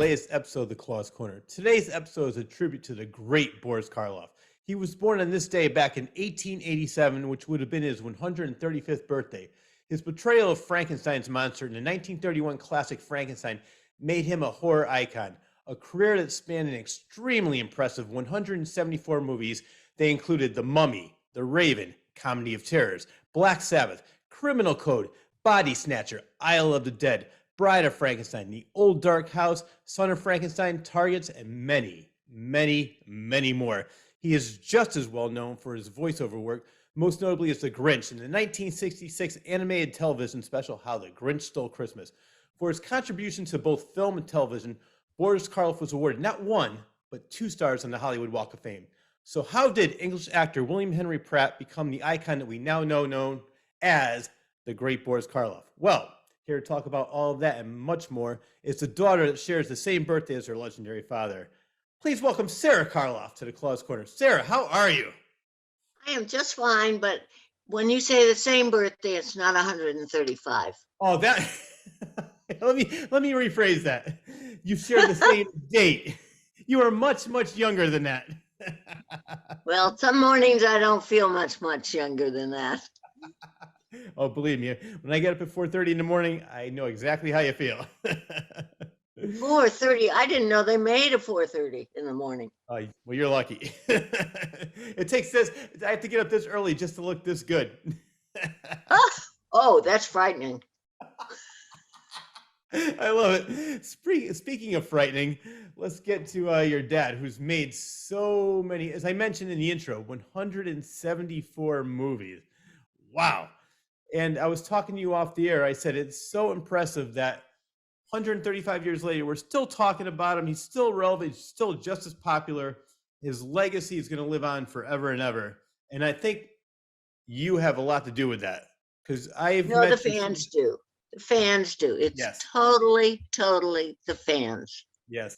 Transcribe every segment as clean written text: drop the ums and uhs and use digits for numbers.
latest episode of The Claw's Corner. Today's episode is a tribute to the great Boris Karloff. He was born on this day back in 1887, which would have been his 135th birthday. His portrayal of Frankenstein's monster in the 1931 classic Frankenstein made him a horror icon, a career that spanned an extremely impressive 174 movies. They included The Mummy, The Raven, Comedy of Terrors, Black Sabbath, Criminal Code, Body Snatcher, Isle of the Dead, Bride of Frankenstein, The Old Dark House, Son of Frankenstein, Targets, and many, many, many more. He is just as well known for his voiceover work, most notably as the Grinch in the 1966 animated television special, How the Grinch Stole Christmas. For his contribution to both film and television, Boris Karloff was awarded not one, but 2 stars on the Hollywood Walk of Fame. So how did English actor William Henry Pratt become the icon that we now know known as the great Boris Karloff? Well, here to talk about all of that and much more is the daughter that shares the same birthday as her legendary father. Please welcome Sara Karloff to the Claw's Corner. Sara, how are you? I am just fine, but when you say the same birthday, it's not 135. Oh, that let me rephrase that. You share the same date. You are much, much younger than that. Well, some mornings I don't feel much younger than that. Oh, believe me, when I get up at 4:30 in the morning, I know exactly how you feel. 4:30. I didn't know they made a 4:30 in the morning. Well, you're lucky. It takes this. I have to get up this early just to look this good. Oh, that's frightening. I love it. Speaking of frightening, let's get to your dad, who's made so many, as I mentioned in the intro, 174 movies. Wow. And I was talking to you off the air. I said it's so impressive that 135 years later, we're still talking about him. He's still relevant. He's still just as popular. His legacy is going to live on forever and ever. And I think you have a lot to do with that, because I've No, the fans do. The fans do. It's yes. totally the fans. Yes.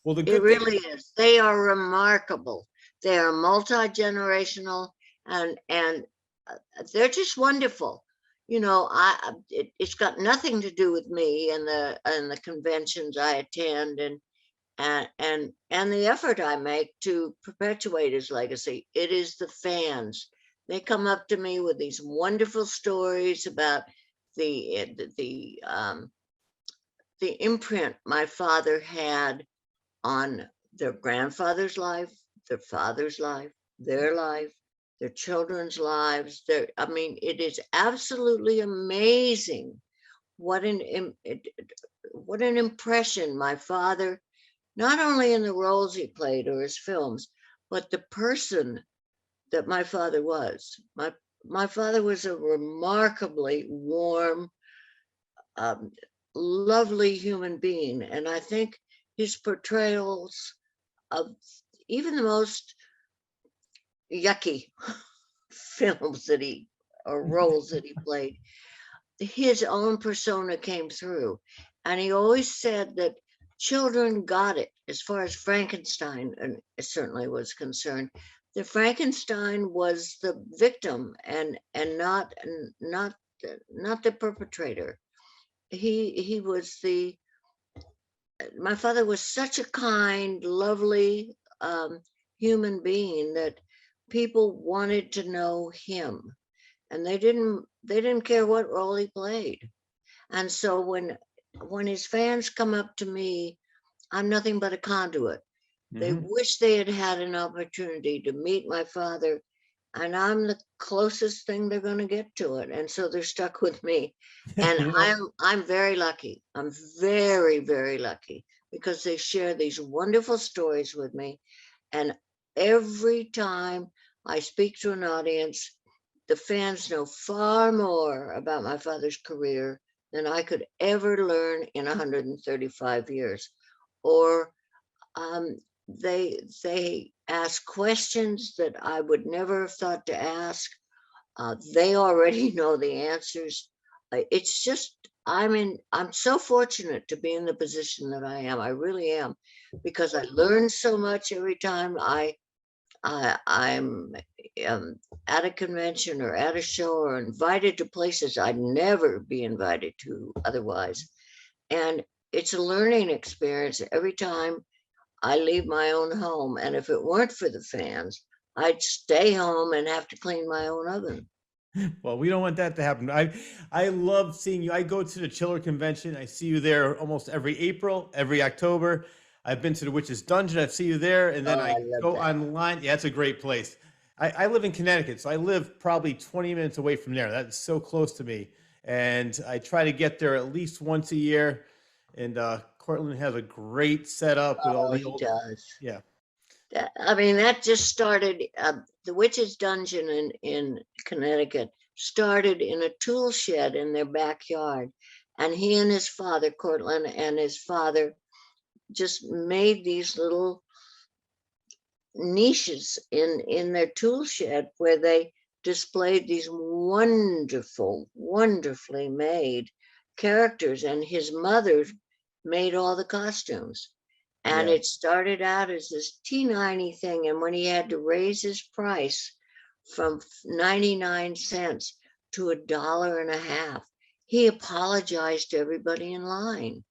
Well, it really is. They are remarkable. They are multi-generational, and they're just wonderful. You know, it's got nothing to do with me and the conventions I attend and the effort I make to perpetuate his legacy. It is the fans. They come up to me with these wonderful stories about the imprint my father had on their grandfather's life, their father's life, their life, their children's lives. I mean, it is absolutely amazing what an impression my father, not only in the roles he played or his films, but the person that my father was. My father was a remarkably warm, lovely human being. And I think his portrayals of even the most yucky films or roles that he played, his own persona came through. And he always said that children got it as far as Frankenstein certainly was concerned. That Frankenstein was the victim and not the perpetrator. He was my father was such a kind, lovely human being that people wanted to know him, and they didn't care what role he played. And so when his fans come up to me, I'm nothing but a conduit. They wish they had had an opportunity to meet my father, and I'm the closest thing they're going to get to it. And so they're stuck with me. And I'm very lucky. I'm very, very lucky, because they share these wonderful stories with me. And every time I speak to an audience, the fans know far more about my father's career than I could ever learn in 135 years. Or they ask questions that I would never have thought to ask. They already know the answers. It's just, I'm so fortunate to be in the position that I am. I really am, because I learn so much every time I'm at a convention or at a show or invited to places I'd never be invited to otherwise. And it's a learning experience every time I leave my own home. And if it weren't for the fans, I'd stay home and have to clean my own oven. Well, we don't want that to happen. I love seeing you. I go to the Chiller Convention. I see you there almost every April, every October. I've been to the Witch's Dungeon. I see you there, and then Oh, I I love go that. online. Yeah, it's a great place. I live in Connecticut, so I live probably 20 minutes away from there. That's so close to me, and I try to get there at least once a year. And Cortland has a great setup with all Oh, the he old. does. Yeah, I mean, that just started, the Witch's Dungeon in Connecticut started in a tool shed in their backyard. And he and his father, Cortland, and his father just made these little niches in their tool shed where they displayed these wonderfully made characters. And his mother made all the costumes. And yeah. it started out as this teeny thing. And when he had to raise his price from 99 cents to $1.50, he apologized to everybody in line.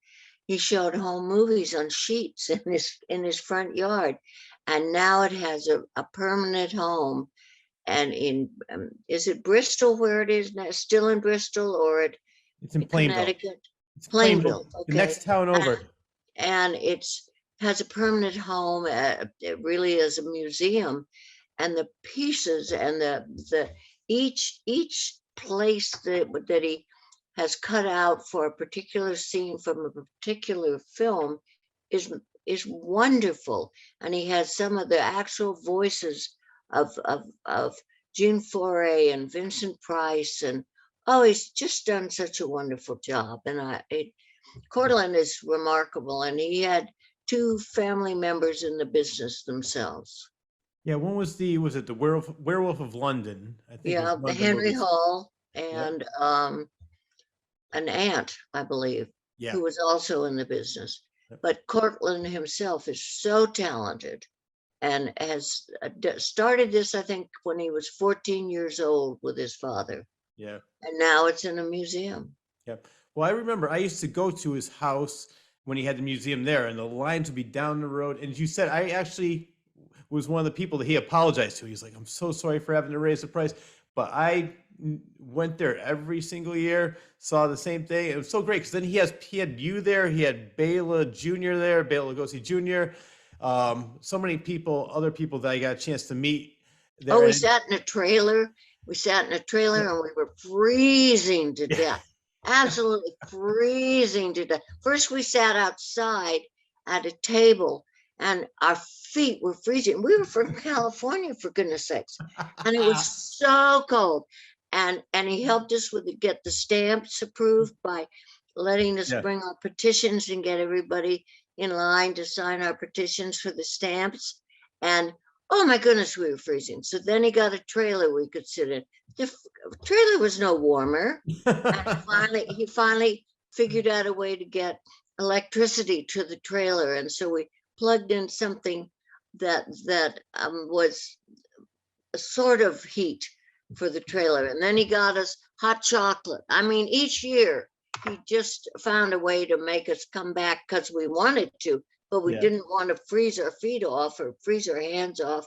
He showed home movies on sheets in his front yard. And now it has a permanent home. And is it Bristol where it is now? Still in Bristol or at It's in Plainville. Connecticut? It's Plainville, Plainville, the okay. next town over. And it's has a permanent home. It really is a museum, and the pieces and the each place that he has cut out for a particular scene from a particular film is wonderful. And he has some of the actual voices of Gene Foray and Vincent Price, and oh, he's just done such a wonderful job. And Cortland is remarkable, and he had two family members in the business themselves. Yeah, when was it the Werewolf of London? I think was Yeah, one the of the Henry movies. Hall Yep. and an aunt, I believe, Yeah. who was also in the business. Yep. But Cortland himself is so talented and has started this, I think, when he was 14 years old with his father. Yeah. And now it's in a museum. Yep. Well, I remember I used to go to his house when he had the museum there, and the lines would be down the road. And you said I actually was one of the people that he apologized to. He's like, "I'm so sorry for having to raise the price," but I went there every single year, saw the same thing. It was so great because then he had you there, he had Bela Jr. there, Bela Lugosi Jr. So many people, other people that I got a chance to meet Oh, there. we And sat in a trailer. We sat in a trailer and we were freezing to yeah, death. Absolutely freezing to death. First, we sat outside at a table and our feet were freezing. We were from California, for goodness sakes. And it was so cold. And he helped us get the stamps approved by letting us yeah, bring our petitions and get everybody in line to sign our petitions for the stamps. And oh my goodness, we were freezing. So then he got a trailer we could sit in. The trailer was no warmer. And he finally figured out a way to get electricity to the trailer. And so we plugged in something that was a sort of heat for the trailer. And then he got us hot chocolate. I mean, each year he just found a way to make us come back because we wanted to, but we yeah. didn't want to freeze our feet off or freeze our hands off.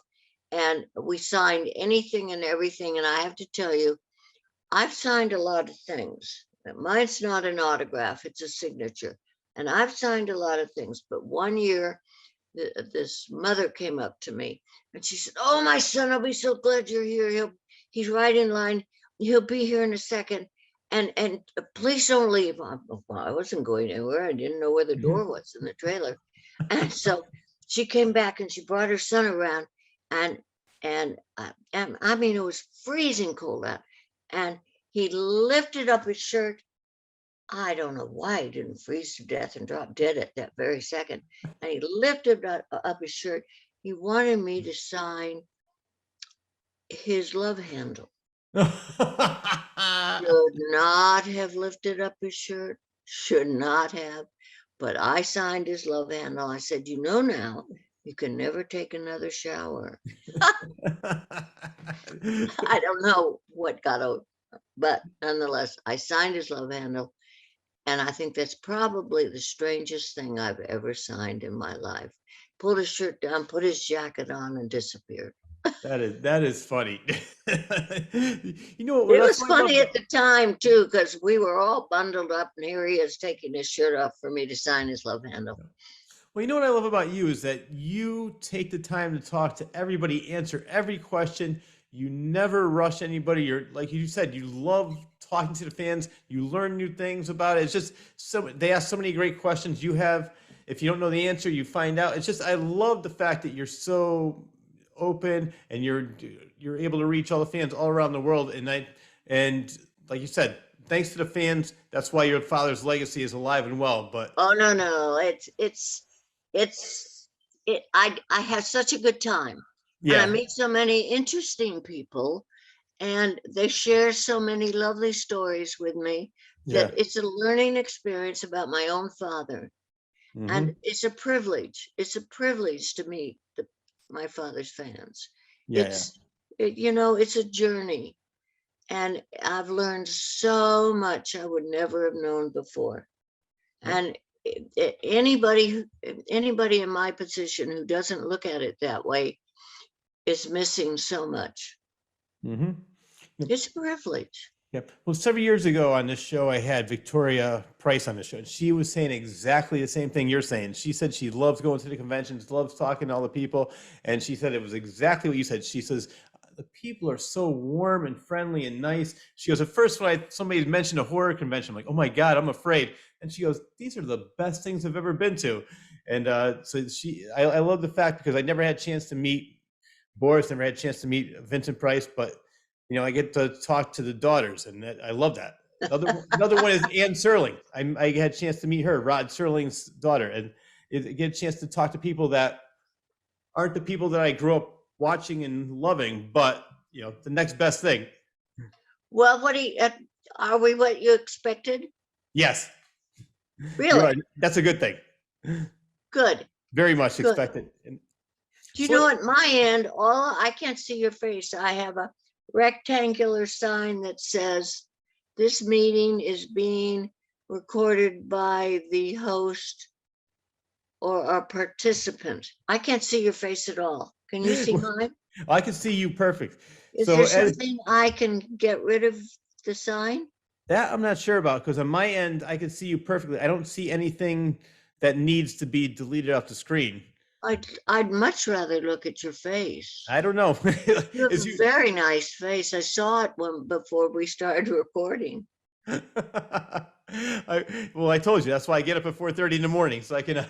And we signed anything and everything. And I have to tell you, I've signed a lot of things. Mine's not an autograph, it's a signature. And I've signed a lot of things. But one year, this mother came up to me and she said, "Oh, my son, I'll be so glad you're here. He's right in line. He'll be here in a second. And please don't leave." Well, I wasn't going anywhere. I didn't know where the door was in the trailer. And so she came back and she brought her son around, and and I mean, it was freezing cold out. And he lifted up his shirt. I don't know why he didn't freeze to death and drop dead at that very second. And he lifted up his shirt. He wanted me to sign his love handle. Should not have lifted up his shirt, should not have. But I signed his love handle. I said, "You know now, you can never take another shower." I don't know what got out, but nonetheless, I signed his love handle. And I think that's probably the strangest thing I've ever signed in my life. Pulled his shirt down, put his jacket on, and disappeared. That is funny. You know what? It That's was what I love funny at about. the time too, because we were all bundled up, and here he is taking his shirt off for me to sign his love handle. Well, you know what I love about you is that you take the time to talk to everybody, answer every question. You never rush anybody. You're like you said, you love talking to the fans. You learn new things about it. It's just so they ask so many great questions. You have, if you don't know the answer, you find out. It's just I love the fact that you're so open and you're able to reach all the fans all around the world. And like you said, thanks to the fans, that's why your father's legacy is alive and well. But Oh no, no, it's it. I have such a good time, and I yeah, meet so many interesting people, and they share so many lovely stories with me that yeah. it's a learning experience about my own father. And Hmm. it's a privilege. It's a privilege to meet my father's fans. Yeah, yeah. It's, it's a journey. And I've learned so much I would never have known before. Yep. And anybody in my position who doesn't look at it that way is missing so much. Hmm. Yep. It's a privilege. Yep. Well, several years ago on this show, I had Victoria Price on the show. And she was saying exactly the same thing you're saying. She said she loves going to the conventions, loves talking to all the people. And she said it was exactly what you said. She says, the people are so warm and friendly and nice. She goes, at first, when somebody mentioned a horror convention, I'm like, oh my God, I'm afraid. And she goes, these are the best things I've ever been to. And so I love the fact because I never had a chance to meet Boris, never had a chance to meet Vincent Price, but I get to talk to the daughters, and I love that. Another one is Ann Serling. I had a chance to meet her, Rod Serling's daughter, and get a chance to talk to people that aren't the people that I grew up watching and loving, but the next best thing. Well, are we what you expected? Yes, you are. Really? That's a good thing. Good, Very much good. expected. And Do you so, know at my end, all I can't see your face. I have a rectangular sign that says this meeting is being recorded by the host or a participant. I can't see your face at all. Can you see mine? I can see you perfect. Is So there something I can get rid of the sign? that I'm not sure about because on my end I can see you perfectly. I don't see anything that needs to be deleted off the screen. I'd much rather look at your face. I don't know. You have Is a you? very nice face. I saw it before we started recording. Well, I told you that's why I get up at 4:30 in the morning so I can.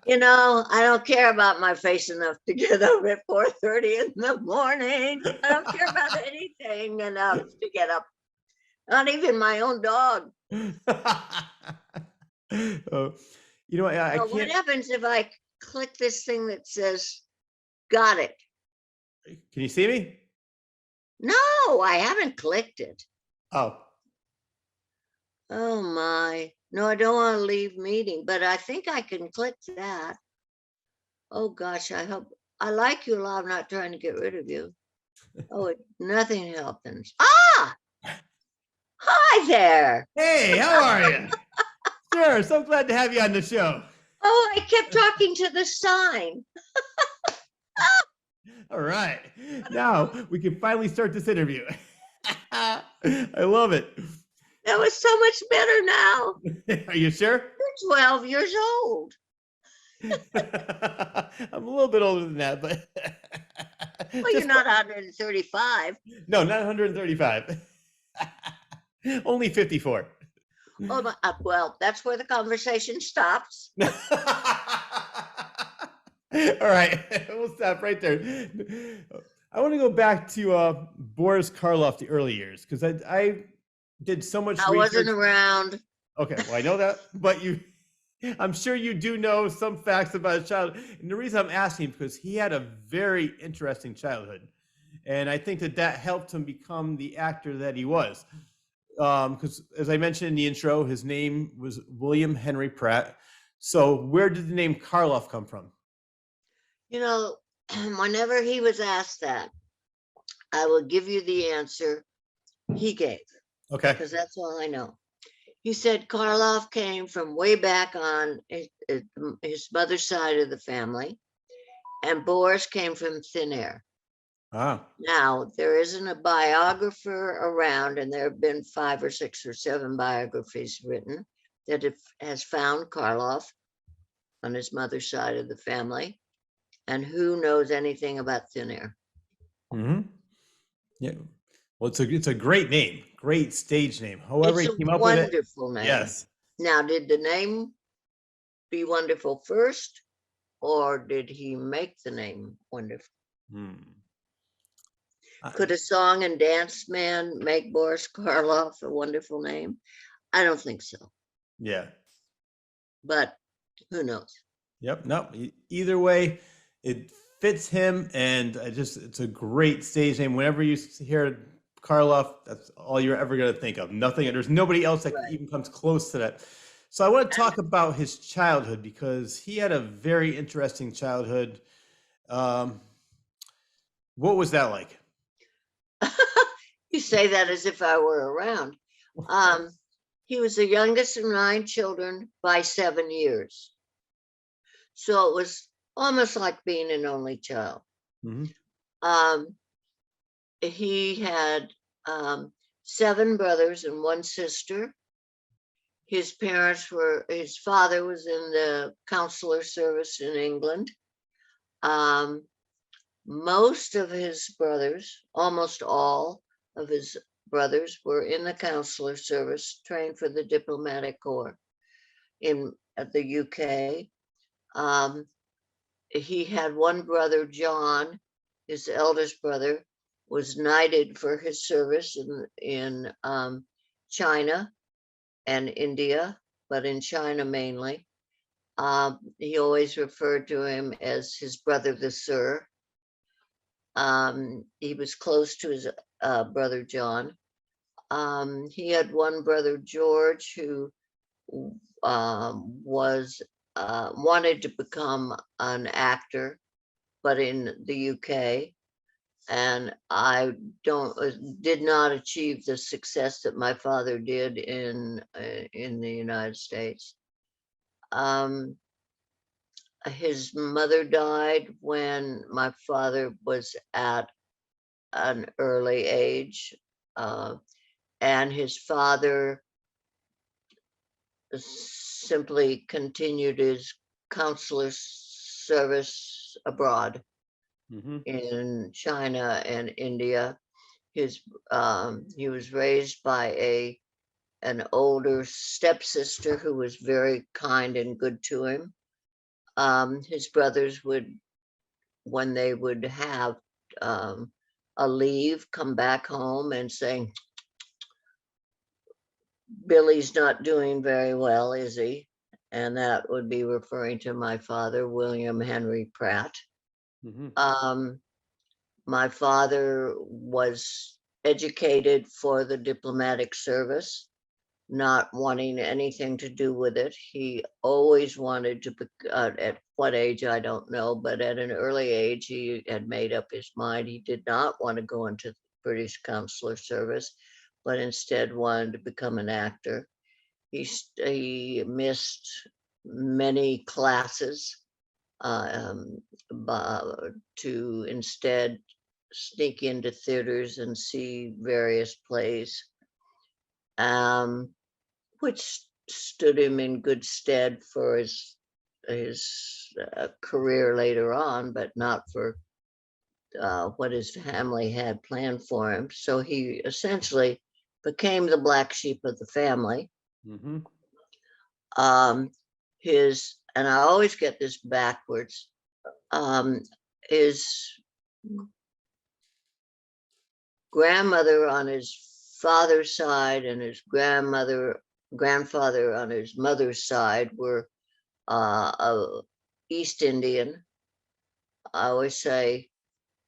I don't care about my face enough to get up at 4:30 in the morning. I don't care about anything enough to get up. Not even my own dog. Oh, I Well, what can't. happens if I click this thing that says, got it? Can you see me? No, I haven't clicked it. Oh, Oh my. No, I don't want to leave meeting, but I think I can click that. Oh gosh, I like you a lot. I'm not trying to get rid of you. Oh, nothing happens. Ah, hi there. hey, how are you? Sure, so glad to have you on the show. Oh, I kept talking to the sign. All right, now we can finally start this interview. I love it. That was so much better now. Are you sure? You're 12 years old. I'm a little bit older than that, but Well, you're not 135. no, not 135. Only 54. Oh, well, that's where the conversation stops. All right, we'll stop right there. I want to go back to Boris Karloff, the early years, because I did so much I research. wasn't around. Okay, well, I know that, but I'm sure you do know some facts about his childhood. And the reason I'm asking because he had a very interesting childhood. And I think that helped him become the actor that he was. Because as I mentioned in the intro, his name was William Henry Pratt. So where did the name Karloff come from? Whenever he was asked that, I will give you the answer he gave. Okay. because that's all I know. He said Karloff came from way back on his mother's side of the family, and Boris came from thin air. Ah. Now, there isn't a biographer around, and there have been 5 or 6 or 7 biographies written that has found Karloff on his mother's side of the family. And who knows anything about thin air? Hmm. Yeah. Well, it's a great name, great stage name. However, It's he a came up with it. wonderful name. Yes. Now, did the name be wonderful first, or did he make the name wonderful? Hmm. Could a song and dance man make Boris Karloff a wonderful name? I don't think so, Yeah. but who knows? Yep. No. Either way, it fits him, and it's a great stage name. Whenever you hear Karloff, that's all you're ever going to think of. Nothing. There's nobody else that Right. even comes close to that. So I want to And talk about his childhood because he had a very interesting childhood. Um, what was that like? you say that as if I were around. Um, he was the youngest of 9 children by 7 years. So it was almost like being an only child. Hmm. Um, he had 7 brothers and 1 sister. His father was in the consular service in England. Most of his brothers, almost all of his brothers, were in the consular service, trained for the diplomatic corps at the UK. He had one brother, John, his eldest brother, was knighted for his service in China and India, but in China mainly. He always referred to him as his brother, the Sir. He was close to his brother John. He had one brother, George, who was wanted to become an actor, but in the UK, and I don't did not achieve the success that my father did in the United States. His mother died when my father was at an early age, and his father simply continued his consular service abroad Hmm. in China and India. He was raised by an older stepsister who was very kind and good to him. His brothers would, when they would have a leave, come back home and say, Billy's not doing very well, is he? And that would be referring to my father, William Henry Pratt. Hmm. Um, my father was educated for the diplomatic service, not wanting anything to do with it. He always wanted to, at what age, I don't know, but at an early age, he had made up his mind. He did not want to go into the British consular service, but instead wanted to become an actor. He missed many classes um, to instead sneak into theaters and see various plays, um, which stood him in good stead for his career later on, but not for what his family had planned for him. So he essentially became the black sheep of the family. Hmm. Um, and I always get this backwards. His grandmother on his father's side and his grandfather on his mother's side were East Indian. I always say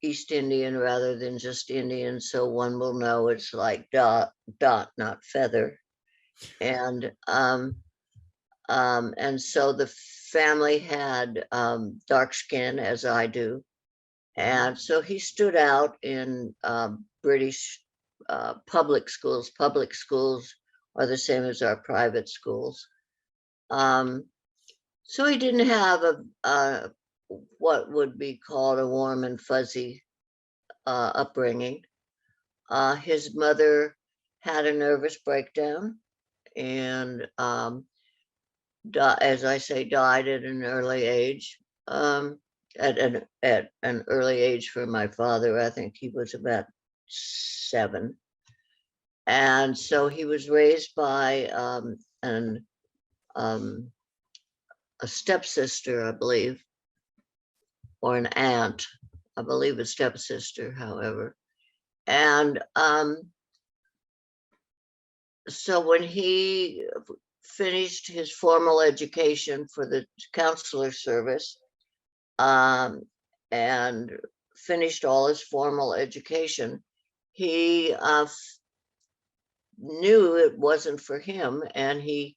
East Indian rather than just Indian, so one will know it's like dot, not feather. And so the family had dark skin, as I do. Hmm. And so he stood out in British public schools. Public schools are the same as our private schools. So he didn't have a what would be called a warm and fuzzy upbringing. His mother had a nervous breakdown and, as I say, died at an early age. At an early age for my father, I think he was about 7. And so he was raised by a stepsister, I believe, or an aunt. I believe a stepsister, however. And so when he finished his formal education for the counselor service, and finished all his formal education, he knew it wasn't for him, and he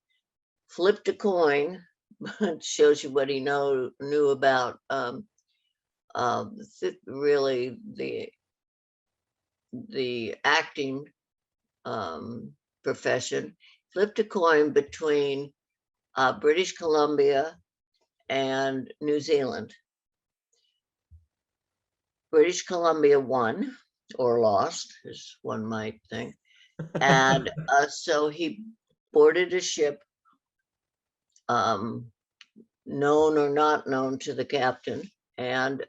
flipped a coin. It shows you what he knew about really the acting profession. Flipped a coin between British Columbia and New Zealand. British Columbia won, or lost, as one might think. And so he boarded a ship, known or not known to the captain, and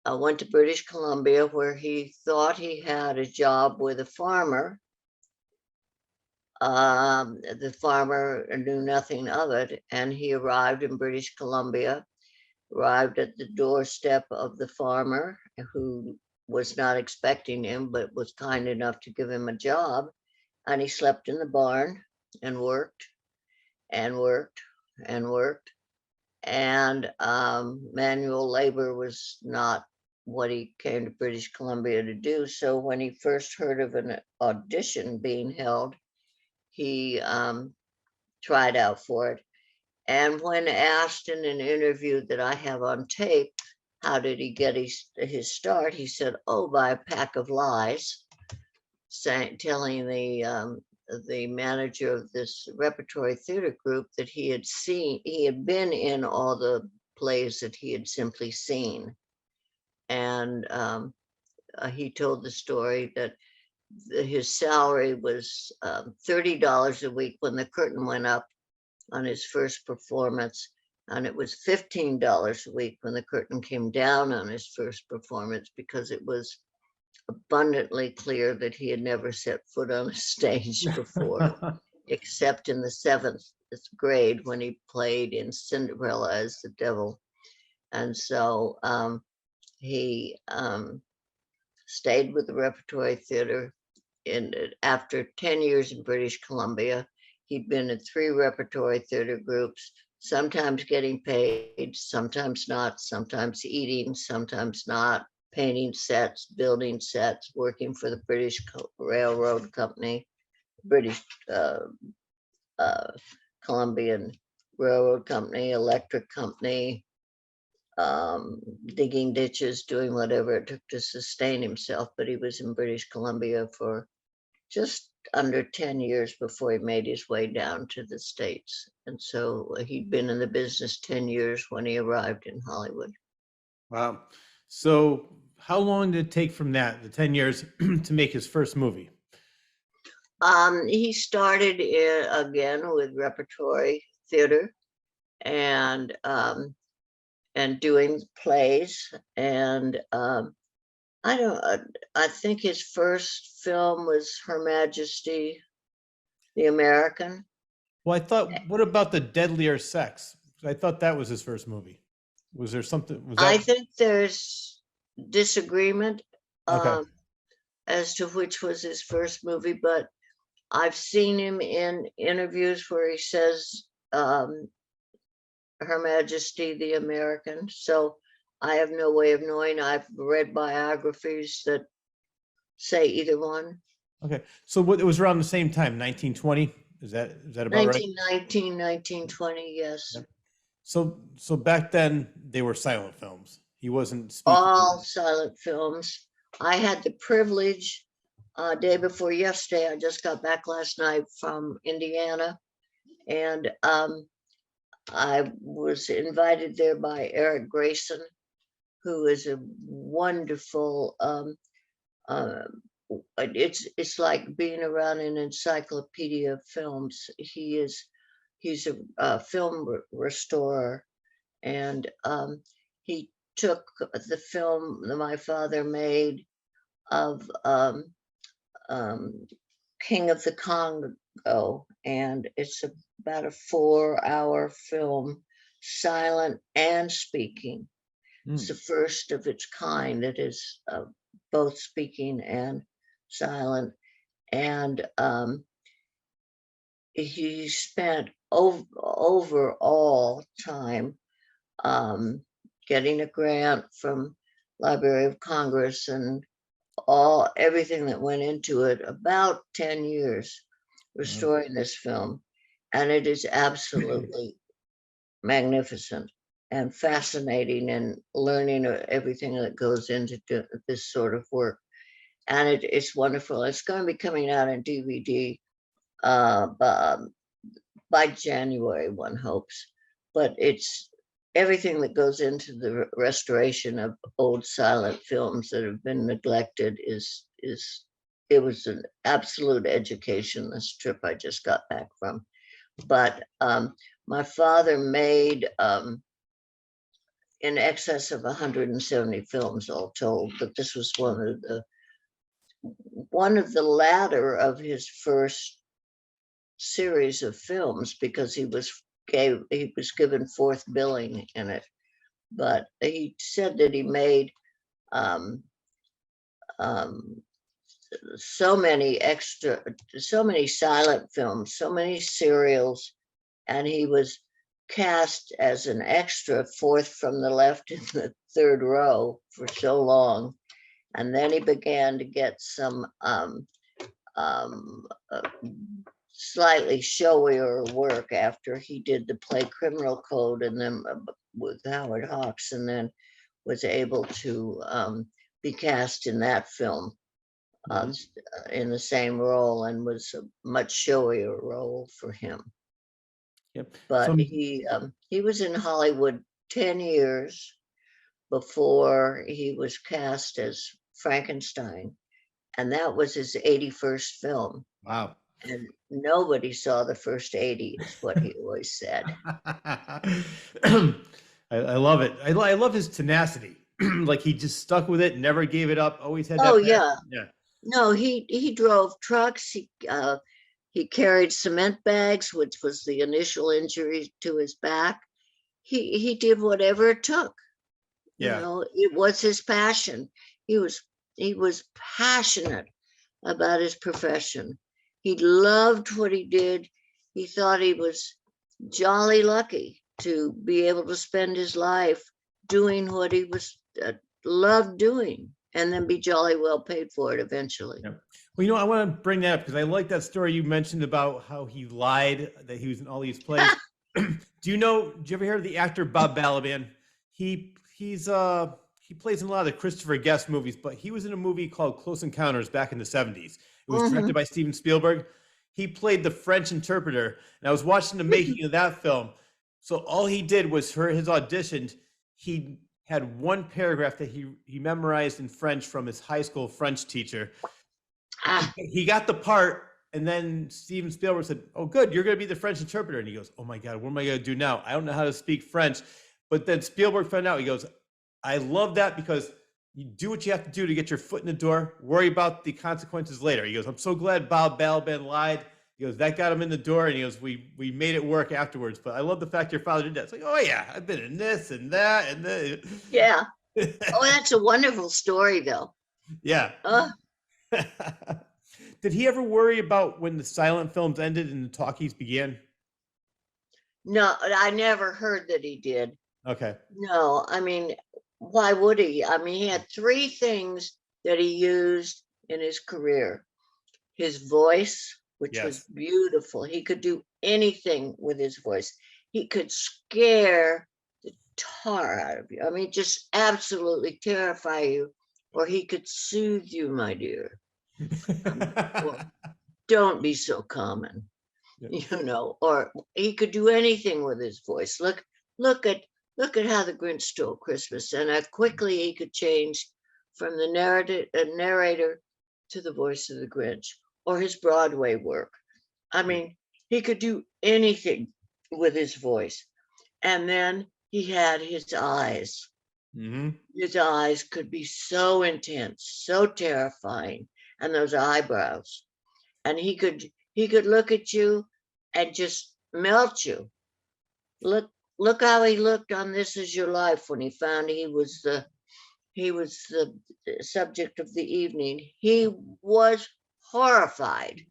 went to British Columbia, where he thought he had a job with a farmer. The farmer knew nothing of it, and he arrived in British Columbia, arrived at the doorstep of the farmer, who was not expecting him, but was kind enough to give him a job. And he slept in the barn and worked and worked and worked. And manual labor was not what he came to British Columbia to do. So when he first heard of an audition being held, he tried out for it. And when asked in an interview that I have on tape, how did he get his start? He said, "Oh, by a pack of lies," telling the manager of this repertory theater group that he had been in all the plays that he had simply seen. And he told the story that his salary was $30 a week when the curtain went up on his first performance, and it was $15 a week when the curtain came down on his first performance, because it was abundantly clear that he had never set foot on a stage before, except in the 7th grade when he played in Cinderella as the devil. And so he stayed with the repertory theater. After 10 years in British Columbia, he'd been in 3 repertory theater groups, sometimes getting paid, sometimes not, sometimes eating, sometimes not, painting sets, building sets, working for the British Railroad Company, British Columbian Railroad Company, Electric Company, digging ditches, doing whatever it took to sustain himself. But he was in British Columbia for just under 10 years before he made his way down to the States. And so he'd been in the business 10 years when he arrived in Hollywood. Wow. So how long did it take from that, the 10 years, to make his first movie? He started again with repertory theater and doing plays. And I think his first film was Her Majesty the American. Well, I thought, what about The Deadlier Sex? I thought that was his first movie. Was there something? Was that? I think there's disagreement Okay. as to which was his first movie, but I've seen him in interviews where he says Her Majesty the American. So I have no way of knowing. I've read biographies that say either one. Okay. So what, it was around the same time, 1920? Is that about right? 1919, 1920, yes. Yeah. So back then they were silent films. He wasn't speaking. All silent films. I had the privilege Day before yesterday. I just got back last night from Indiana, and I was invited there by Eric Grayson, who is a wonderful. Uh, it's like being around an encyclopedia of films. He's a film restorer, and he took the film that my father made of King of the Congo, and it's about a 4-hour film, silent and speaking. It's the first of its kind that is both speaking and silent. And he spent overall time getting a grant from Library of Congress and everything that went into it, about 10 years restoring this film. And it is absolutely magnificent and fascinating, and learning everything that goes into this sort of work. And it's wonderful. It's going to be coming out in DVD by January, one hopes. But it's everything that goes into the restoration of old silent films that have been neglected it was an absolute education, this trip I just got back from. But my father made in excess of 170 films all told, but this was one of the latter of his first series of films, because he was given fourth billing in it. But he said that he made so many silent films, so many serials, and he was cast as an extra, fourth from the left in the third row, for so long. And then he began to get some slightly showier work after he did the play Criminal Code, and then with Howard Hawks, and then was able to be cast in that film in the same role, and was a much showier role for him. Yep. But he was in Hollywood 10 years before he was cast as Frankenstein, and that was his 81st film. Wow. And nobody saw the first 80, is what he always said. I love it. I love his tenacity. Like, he just stuck with it, never gave it up, always had that. Oh, yeah. Yeah. No, he drove trucks. He carried cement bags, which was the initial injury to his back. He did whatever it took. Yeah. You know, it was his passion. He was passionate about his profession. He loved what he did. He thought he was jolly lucky to be able to spend his life doing what he was loved doing, and then be jolly well paid for it eventually. Yeah. Well, I want to bring that up because I like that story you mentioned about how he lied that he was in all these plays. Did you ever hear of the actor Bob Balaban? He plays in a lot of the Christopher Guest movies, but he was in a movie called Close Encounters back in the 70s. It was directed by Steven Spielberg. He played the French interpreter, and I was watching the making of that film. So all he did was, for his audition, he had one paragraph that he memorized in French from his high school French teacher. He got the part, and then Steven Spielberg said, "Oh, good, you're going to be the French interpreter." And he goes, "Oh my God, what am I going to do now? I don't know how to speak French." But then Spielberg found out. He goes, "I love that, because you do what you have to do to get your foot in the door. Worry about the consequences later." He goes, "I'm so glad Bob Balaban lied." He goes, "That got him in the door." And he goes, we made it work afterwards. But I love the fact your father did that. It's like, oh yeah, I've been in this and that and this. Yeah. Oh, that's a wonderful story, though. Yeah. Did he ever worry about when the silent films ended and the talkies began? No, I never heard that he did. Okay. No, I mean, why would he? I mean, he had 3 things that he used in his career: his voice, which was beautiful. He could do anything with his voice. He could scare the tar out of you. I mean, just absolutely terrify you, or he could soothe you, my dear. Well, don't be so common, or he could do anything with his voice. Look at look at how the Grinch stole Christmas, and how quickly he could change from the narrator to the voice of the Grinch, or his Broadway work. I mean, he could do anything with his voice. And then he had his eyes. Hmm. His eyes could be so intense, so terrifying, and those eyebrows. And he could look at you and just melt you. Look how he looked on This Is Your Life when he found he was the subject of the evening. He was horrified.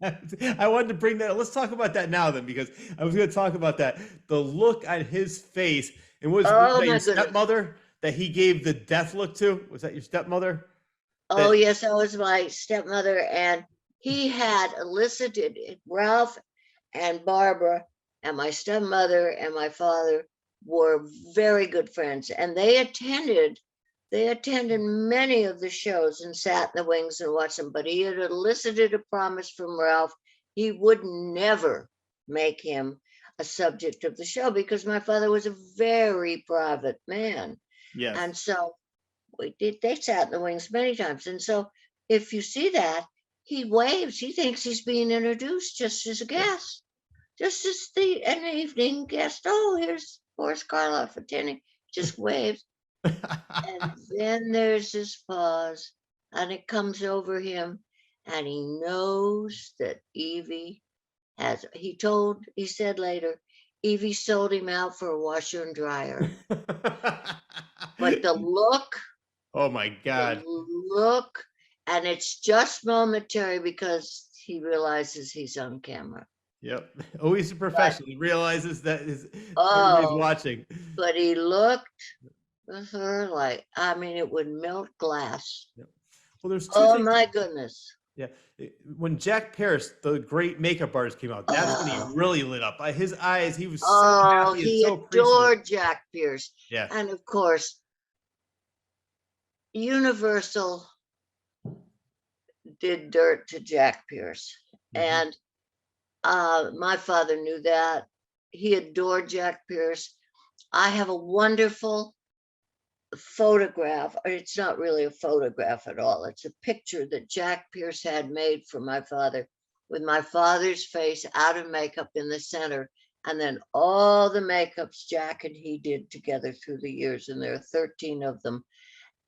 I wanted to bring that. Let's talk about that now, then, because I was going to talk about that. The look on his face, and was Oh that my your goodness. stepmother that he gave the death look to? Was that your stepmother? Oh, That yes, that was my stepmother. And he had elicited Ralph and Barbara, and my stepmother and my father were very good friends. And they attended many of the shows and sat in the wings and watched them. But he had elicited a promise from Ralph he would never make him a subject of the show, because my father was a very private man. yes. And so they sat in the wings many times. And so if you see that, he waves. He thinks he's being introduced just as a Yep. guest, just as an evening guest. Oh, here's Boris Karloff attending. Just waves. And then there's this pause, and it comes over him, and he knows that Evie he said later, Evie sold him out for a washer and dryer. But the look, Oh my the God. look, and it's just momentary because he realizes he's on camera. Yep. Always a But professional. He realizes that everybody's oh, watching. but he looked at her like, I mean, it would melt glass. Yep. Well, there's two Oh things. my goodness. Yeah. When Jack Pierce, the great makeup artist, came out, that's when he Oh, really lit up. His eyes, he was so oh, happy and he so appreciative. adored Jack Pierce. Yeah. And of course, Universal did dirt to Jack Pierce. Hmm. And my father knew that. He adored Jack Pierce. I have a wonderful photograph. It's not really a photograph at all. It's a picture that Jack Pierce had made for my father, with my father's face out of makeup in the center, and then all the makeups Jack and he did together through the years, and there are 13 of them.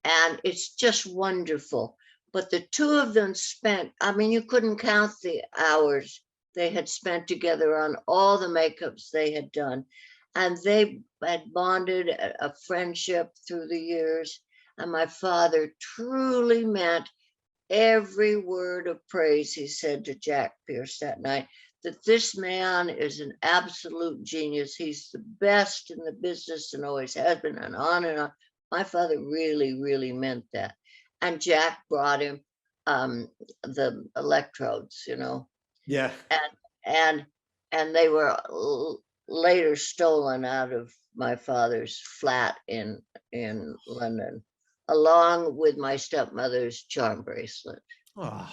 And it's just wonderful. But the two of them spent, I mean, you couldn't count the hours they had spent together on all the makeups they had done. And they had bonded a friendship through the years. And my father truly meant every word of praise he said to Jack Pierce that night, that this man is an absolute genius. He's the best in the business and always has been, and on and on. My father really, really meant that. And Jack brought him the electrodes, Yeah. and and and they were later stolen out of my father's flat in London, along with my stepmother's charm bracelet. Oh,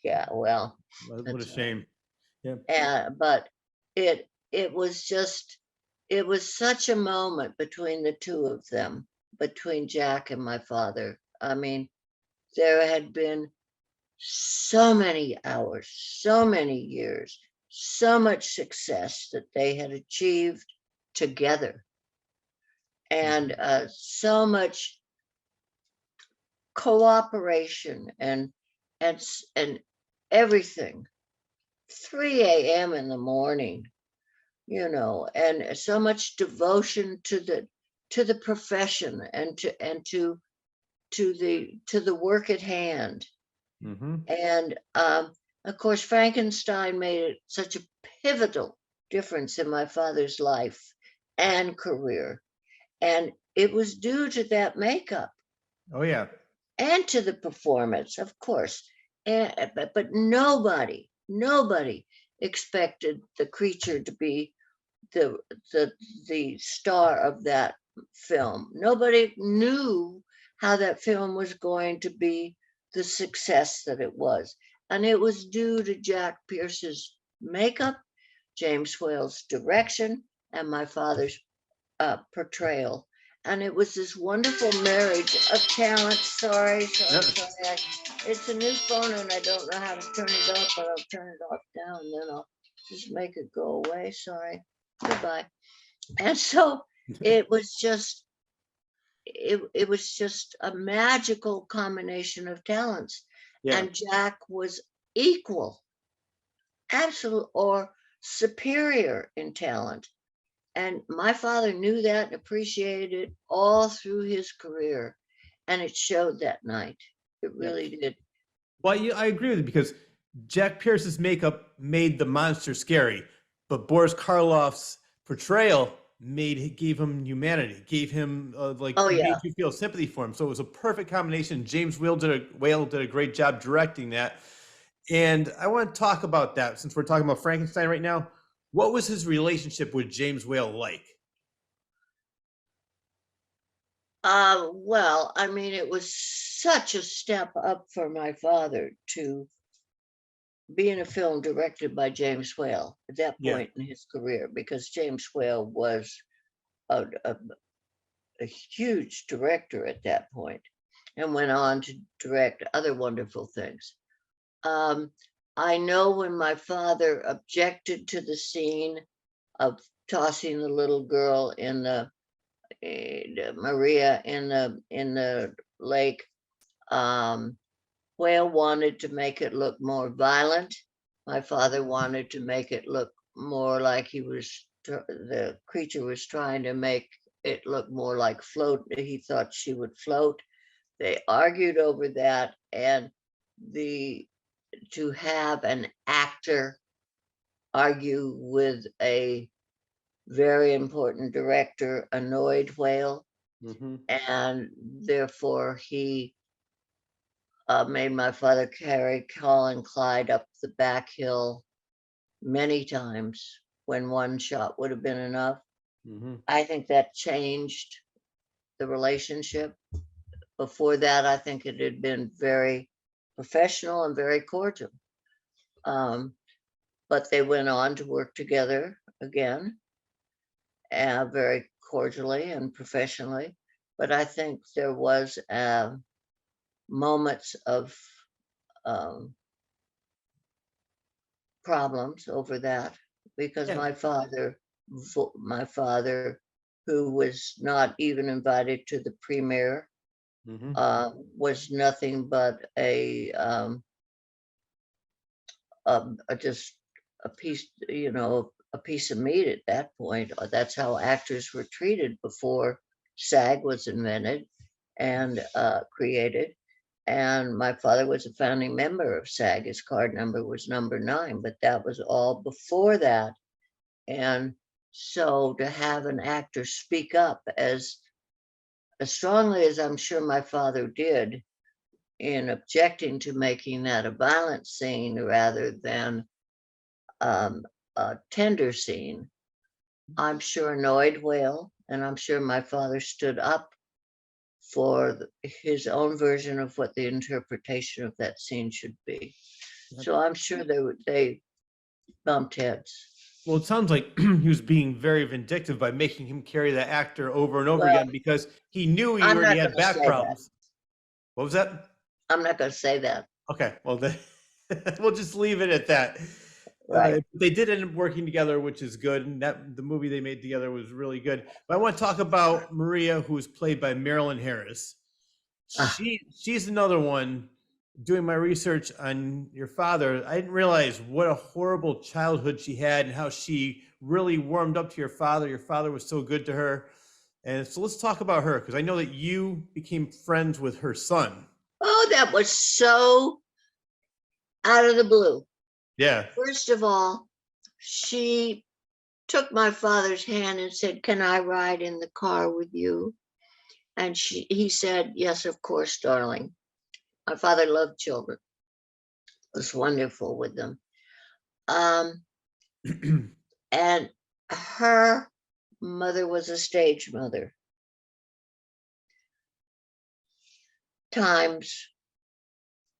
Yeah, well, what a that's shame. Yeah. but it was just it was such a moment between the two of them, between Jack and my father. I mean, there had been so many hours, so many years, so much success that they had achieved together, and Mhm. so much cooperation and everything. 3 a.m. in the morning, and so much devotion to the profession, and to the work at hand. Mhm. And of course, Frankenstein made it such a pivotal difference in my father's life and career. And it was due to that makeup Oh yeah. and to the performance, of course. But nobody expected the creature to be the the star of that film. Nobody knew how that film was going to be the success that it was. And it was due to Jack Pierce's makeup, James Whale's direction, and my father's portrayal. And it was this wonderful marriage of talent. Sorry. It's a new phone and I don't know how to turn it off, but I'll turn it off now and then I'll just make it go away. Sorry. Goodbye. And so it was just a magical combination of talents. Yeah. And Jack was equal, absolute, or superior in talent. And my father knew that and appreciated it all through his career. And it showed that night. It really did. Well, I agree with you because Jack Pierce's makeup made the monster scary, but Boris Karloff's portrayal gave him humanity, gave him made you feel sympathy for him. So it was a perfect combination. James Whale did a great job directing that. And I want to talk about that since we're talking about Frankenstein right now. What was his relationship with James Whale like? Well, I mean, it was such a step up for my father to be in a film directed by James Whale at that point in his career, because James Whale was a huge director at that point and went on to direct other wonderful things. I know when my father objected to the scene of tossing the little girl in the Maria in the lake, Whale wanted to make it look more violent. My father wanted to make it look more like the creature was trying to make it look more like float. He thought she would float. They argued over that, and to have an actor argue with a very important director annoyed Whale. And therefore he made my father carry Colin Clyde up the back hill many times when one shot would have been enough. I think that changed the relationship. Before that, I think it had been very professional and very cordial. But they went on to work together again, very cordially and professionally. But I think there was moments of problems over that, because my father, who was not even invited to the premiere, was nothing but just a piece, a piece of meat at that point. That's how actors were treated before SAG was invented and created. And my father was a founding member of SAG. His card number was number 9, but that was all before that. And so to have an actor speak up as strongly as I'm sure my father did in objecting to making that a violent scene rather than a tender scene, I'm sure annoyed Whale, and I'm sure my father stood up for his own version of what the interpretation of that scene should be. So I'm sure they bumped heads. Well, it sounds like he was being very vindictive by making him carry that actor over and over again because he knew he already had back problems. What was that? I'm not going to say that. Okay, well, then we'll just leave it at that. Right. They did end up working together, which is good. And the movie they made together was really good. But I want to talk about Maria, who was played by Marilyn Harris. She's another one. Doing my research on your father, I didn't realize what a horrible childhood she had and how she really warmed up to your father. Your father was so good to her. And so let's talk about her, because I know that you became friends with her son. Oh, that was so out of the blue. Yeah. First of all, she took my father's hand and said, "Can I ride in the car with you?" And he said, "Yes, of course, darling." My father loved children. It was wonderful with them. And her mother was a stage mother. Times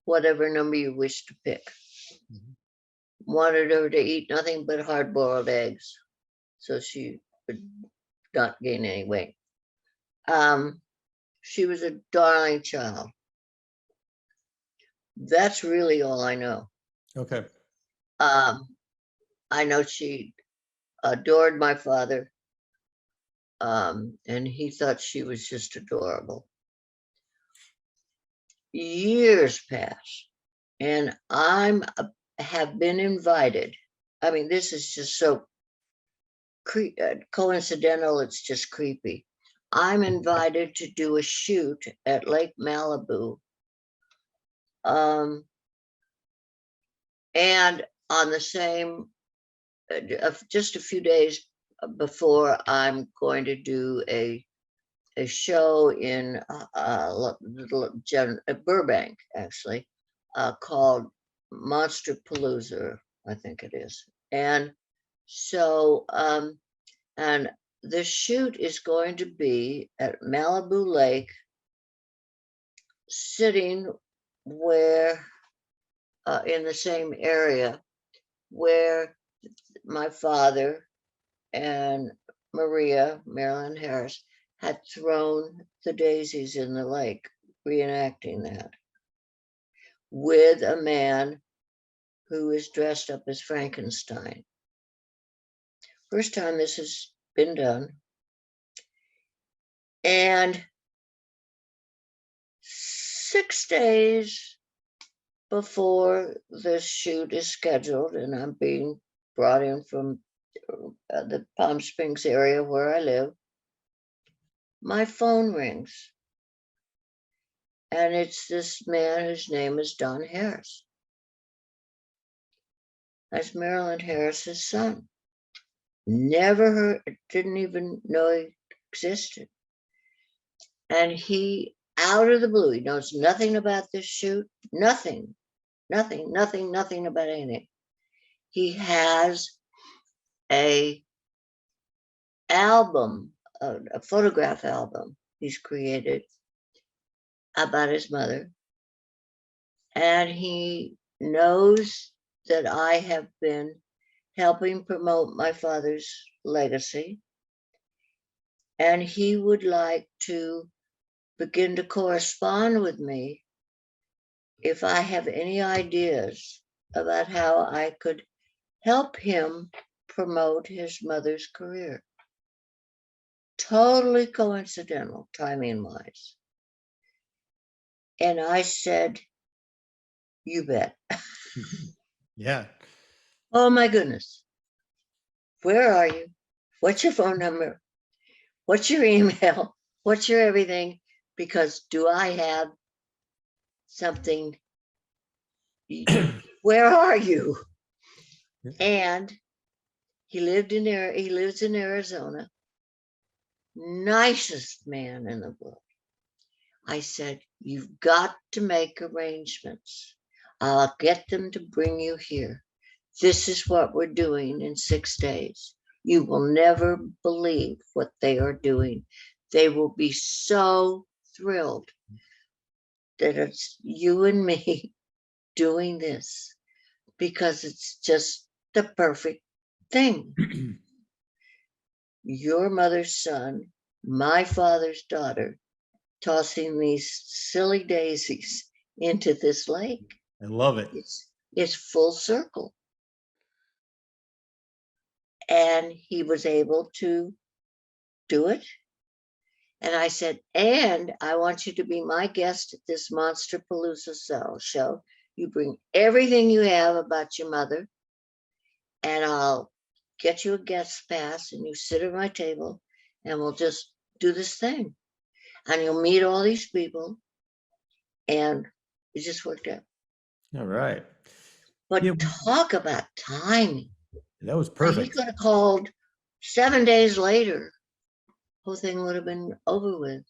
whatever number you wish to pick. Mhm. Wanted her to eat nothing but hard-boiled eggs, so she would not gain any weight. She was a darling child. That's really all I know. Okay. I know she adored my father, and he thought she was just adorable. Years pass, and have been invited. I mean, this is just so coincidental. It's just creepy. I'm invited to do a shoot at Lake Malibu, and on the same, just a few days before, I'm going to do a show in Burbank, actually, called Monster Palooza, I think it is. And so, and the shoot is going to be at Malibu Lake, sitting where, in the same area where my father and Marilyn Harris, had thrown the daisies in the lake, reenacting that, with a man who is dressed up as Frankenstein. First time this has been done. And 6 days before the shoot is scheduled, and I'm being brought in from the Palm Springs area where I live, my phone rings. And it's this man whose name is Don Harris. That's Marilyn Harris's son. Never heard, didn't even know he existed. And he, out of the blue, he knows nothing about this shoot, nothing about anything. He has a album, a photograph album he's created about his mother. And he knows that I have been helping promote my father's legacy. And he would like to begin to correspond with me if I have any ideas about how I could help him promote his mother's career. Totally coincidental, timing-wise. And I said, you bet. Yeah. Oh my goodness. Where are you? What's your phone number? What's your email? What's your everything? Because do I have something? Where are you? And he lives in Arizona. Nicest man in the world. I said, you've got to make arrangements. I'll get them to bring you here. This is what we're doing in 6 days. You will never believe what they are doing. They will be so thrilled that it's you and me doing this, because it's just the perfect thing. Your mother's son, my father's daughter, tossing these silly daisies into this lake. I love it. It's full circle. And he was able to do it. And I said, and I want you to be my guest at this Monster Palooza show. You bring everything you have about your mother, and I'll get you a guest pass, and you sit at my table, and we'll just do this thing. And you'll meet all these people, and it just worked out. All right. But Yeah, talk about timing. that was He perfect. could have called 7 days later. Whole thing would have been over with.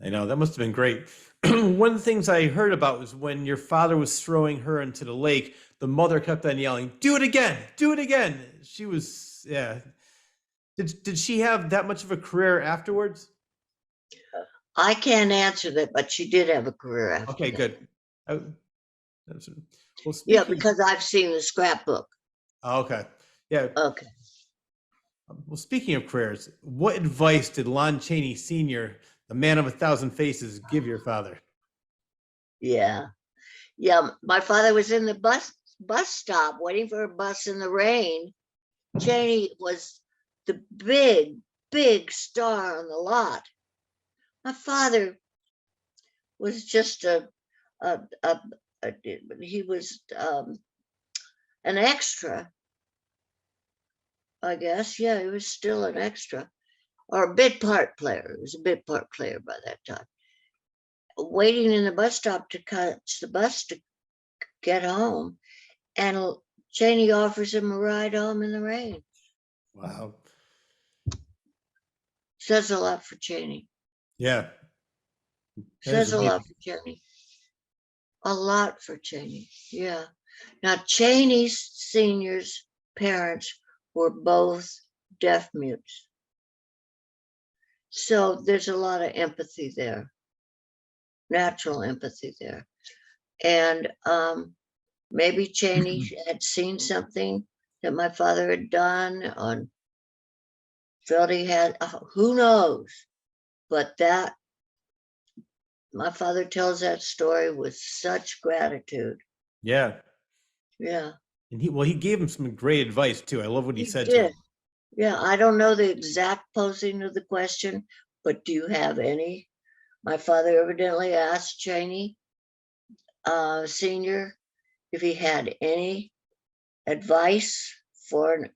I know, that must have been great. One of the things I heard about was when your father was throwing her into the lake, the mother kept on yelling, do it again, do it again. She was, yeah. Did she have that much of a career afterwards? I can't answer that, but she did have a career after Okay, that. good. Well, Yeah, speaking. because I've seen the scrapbook. Oh, okay. Yeah. Okay. Well, speaking of careers, what advice did Lon Chaney Sr., the man of a thousand faces, give your father? Yeah. Yeah. My father was in the bus stop waiting for a bus in the rain. Chaney was the big star on the lot. My father was just a, a, a he was an extra, I guess. Yeah, he was still an extra or a bit part player. He was a bit part player by that time. Waiting in the bus stop to catch the bus to get home, and Chaney offers him a ride home in the rain. Wow. Says a lot for Chaney. Yeah. That is Says a lot amazing. for Chaney. A lot for Chaney. Yeah. Now, Chaney Sr.'s parents were both deaf mutes. So there's a lot of empathy there, natural empathy there. And maybe Chaney had seen something that my father had done and felt he had, who knows? But that, my father tells that story with such gratitude. Yeah. Yeah, And he gave him some great advice too. I love what he he said to did. him. Yeah, I don't know the exact posing of the question, but do you have any? My father evidently asked Chaney Sr. if he had any advice for an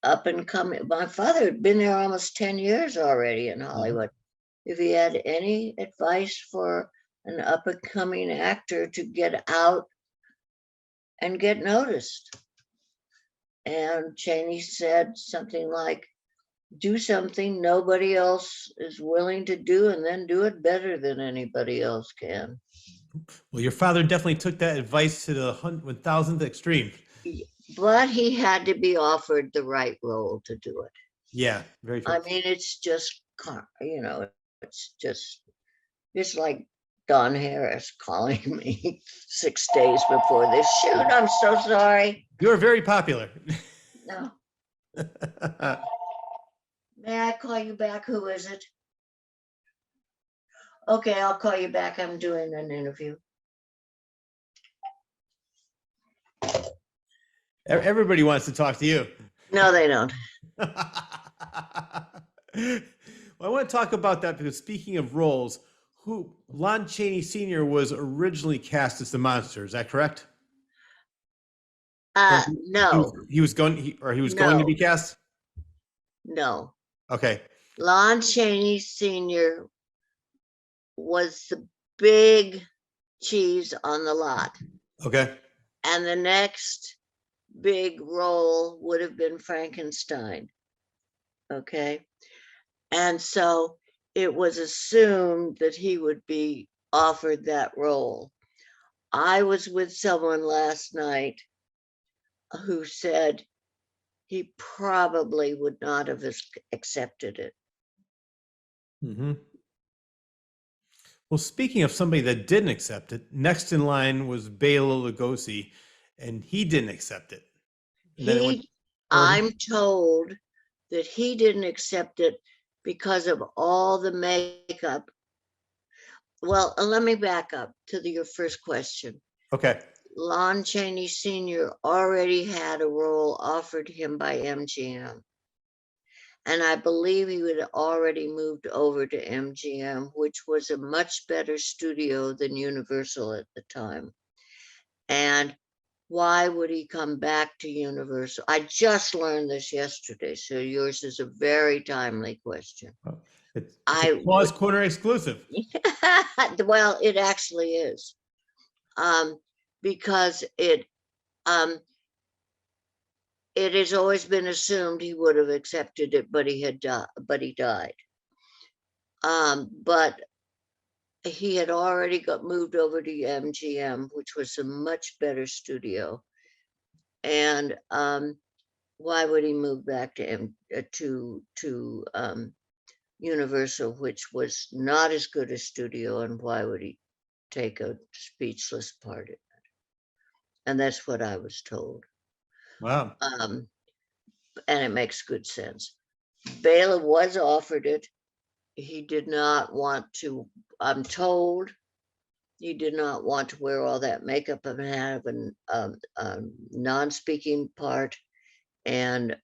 up and coming. My father had been there almost 10 years already in Hollywood. If he had any advice for an up and coming actor to get out and get noticed. And Chaney said something like, do something nobody else is willing to do and then do it better than anybody else can. Well, your father definitely took that advice to the 1000th extreme. But he had to be offered the right role to do it. Yeah, very true. I mean, it's just, it's like Don Harris calling me 6 days before this shoot. I'm so sorry. You're very popular. No. May I call you back? Who is it? Okay, I'll call you back. I'm doing an interview. Everybody wants to talk to you. No, they don't. Well, I want to talk about that because speaking of roles, who Lon Chaney Sr. was originally cast as the monster. Is that correct? Or No, he was going to be no, cast. no. Okay. Lon Chaney Sr. was the big cheese on the lot. Okay. And the next big role would have been Frankenstein. Okay. And so it was assumed that he would be offered that role. I was with someone last night who said he probably would not have accepted it. Mm-hmm. Well, speaking of somebody that didn't accept it, next in line was Bela Lugosi, and he didn't accept it. And then it went, I'm told that he didn't accept it because of all the makeup. Well, let me back up to your first question. okay. Lon Chaney Sr. already had a role offered him by MGM. And I believe he had already moved over to MGM, which was a much better studio than Universal at the time. And why would he come back to Universal? I just learned this yesterday, so yours is a very timely question. Well, it's a Clause Corner exclusive. Well, it actually is, because it has always been assumed he would have accepted it, but he died. But he had already got moved over to MGM, which was a much better studio. And why would he move back to Universal, which was not as good a studio? And why would he take a speechless part in it. And that's what I was told. Wow. And it makes good sense. Bela was offered it. He did not want to, I'm told, he did not want to wear all that makeup and have a non-speaking part. And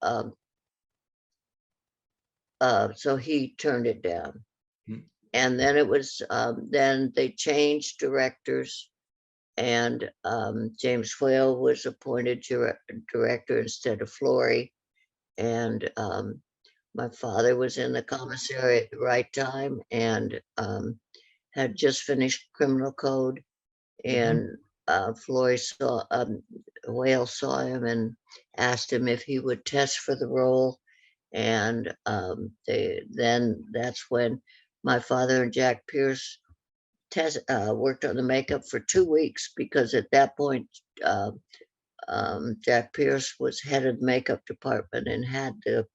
so he turned it down. And then it was, then they changed directors, and James Whale was appointed director instead of Flory. And my father was in the commissary at the right time, and had just finished Criminal Code. And Flory saw, Whale saw him and asked him if he would test for the role. And then that's when my father and Jack Pierce worked on the makeup for 2 weeks, because at that point, Jack Pierce was head of the makeup department and had the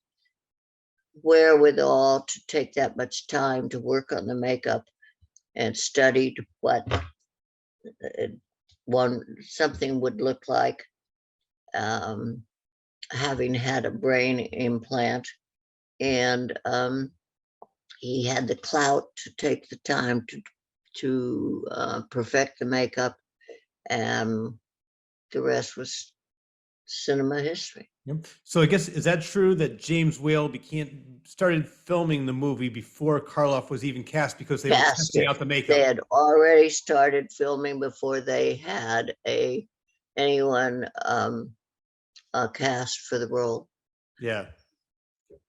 wherewithal to take that much time to work on the makeup, and studied what something would look like, having had a brain implant. And he had the clout to take the time to perfect the makeup, and the rest was cinema history. Yep. So I guess, is that true that James Whale started filming the movie before Karloff was even cast, because they were testing out the makeup? They had already started filming before they had anyone cast for the role. Yeah,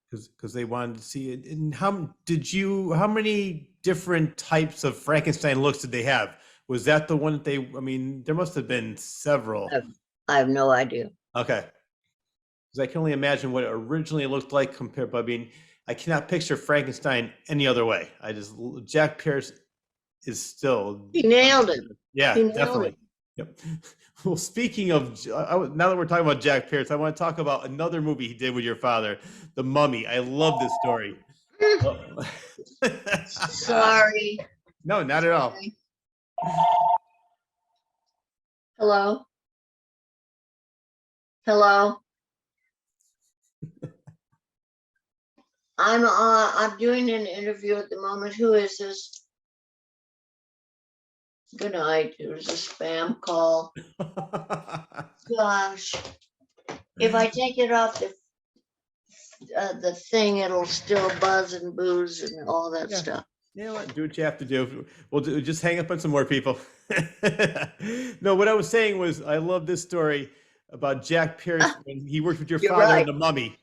because they wanted to see it. And how many different types of Frankenstein looks did they have? Was that the one that I mean, there must have been several. I have no idea. Okay. Because I can only imagine what it originally looked like compared, but I mean, I cannot picture Frankenstein any other way. Jack Pierce is still. He nailed it. Yeah, definitely. Yep. Well, speaking of, now that we're talking about Jack Pierce, I want to talk about another movie he did with your father, The Mummy. I love this story. Sorry. No, not at all. Hello? Hello? I'm doing an interview at the moment. Who is this? Good night. It was a spam call. Gosh, if I take it off the thing, it'll still buzz and booze and all that stuff. Yeah, do what you have to do. We'll just hang up on some more people. No, what I was saying was, I love this story about Jack Pierce when he worked with your father in The Mummy.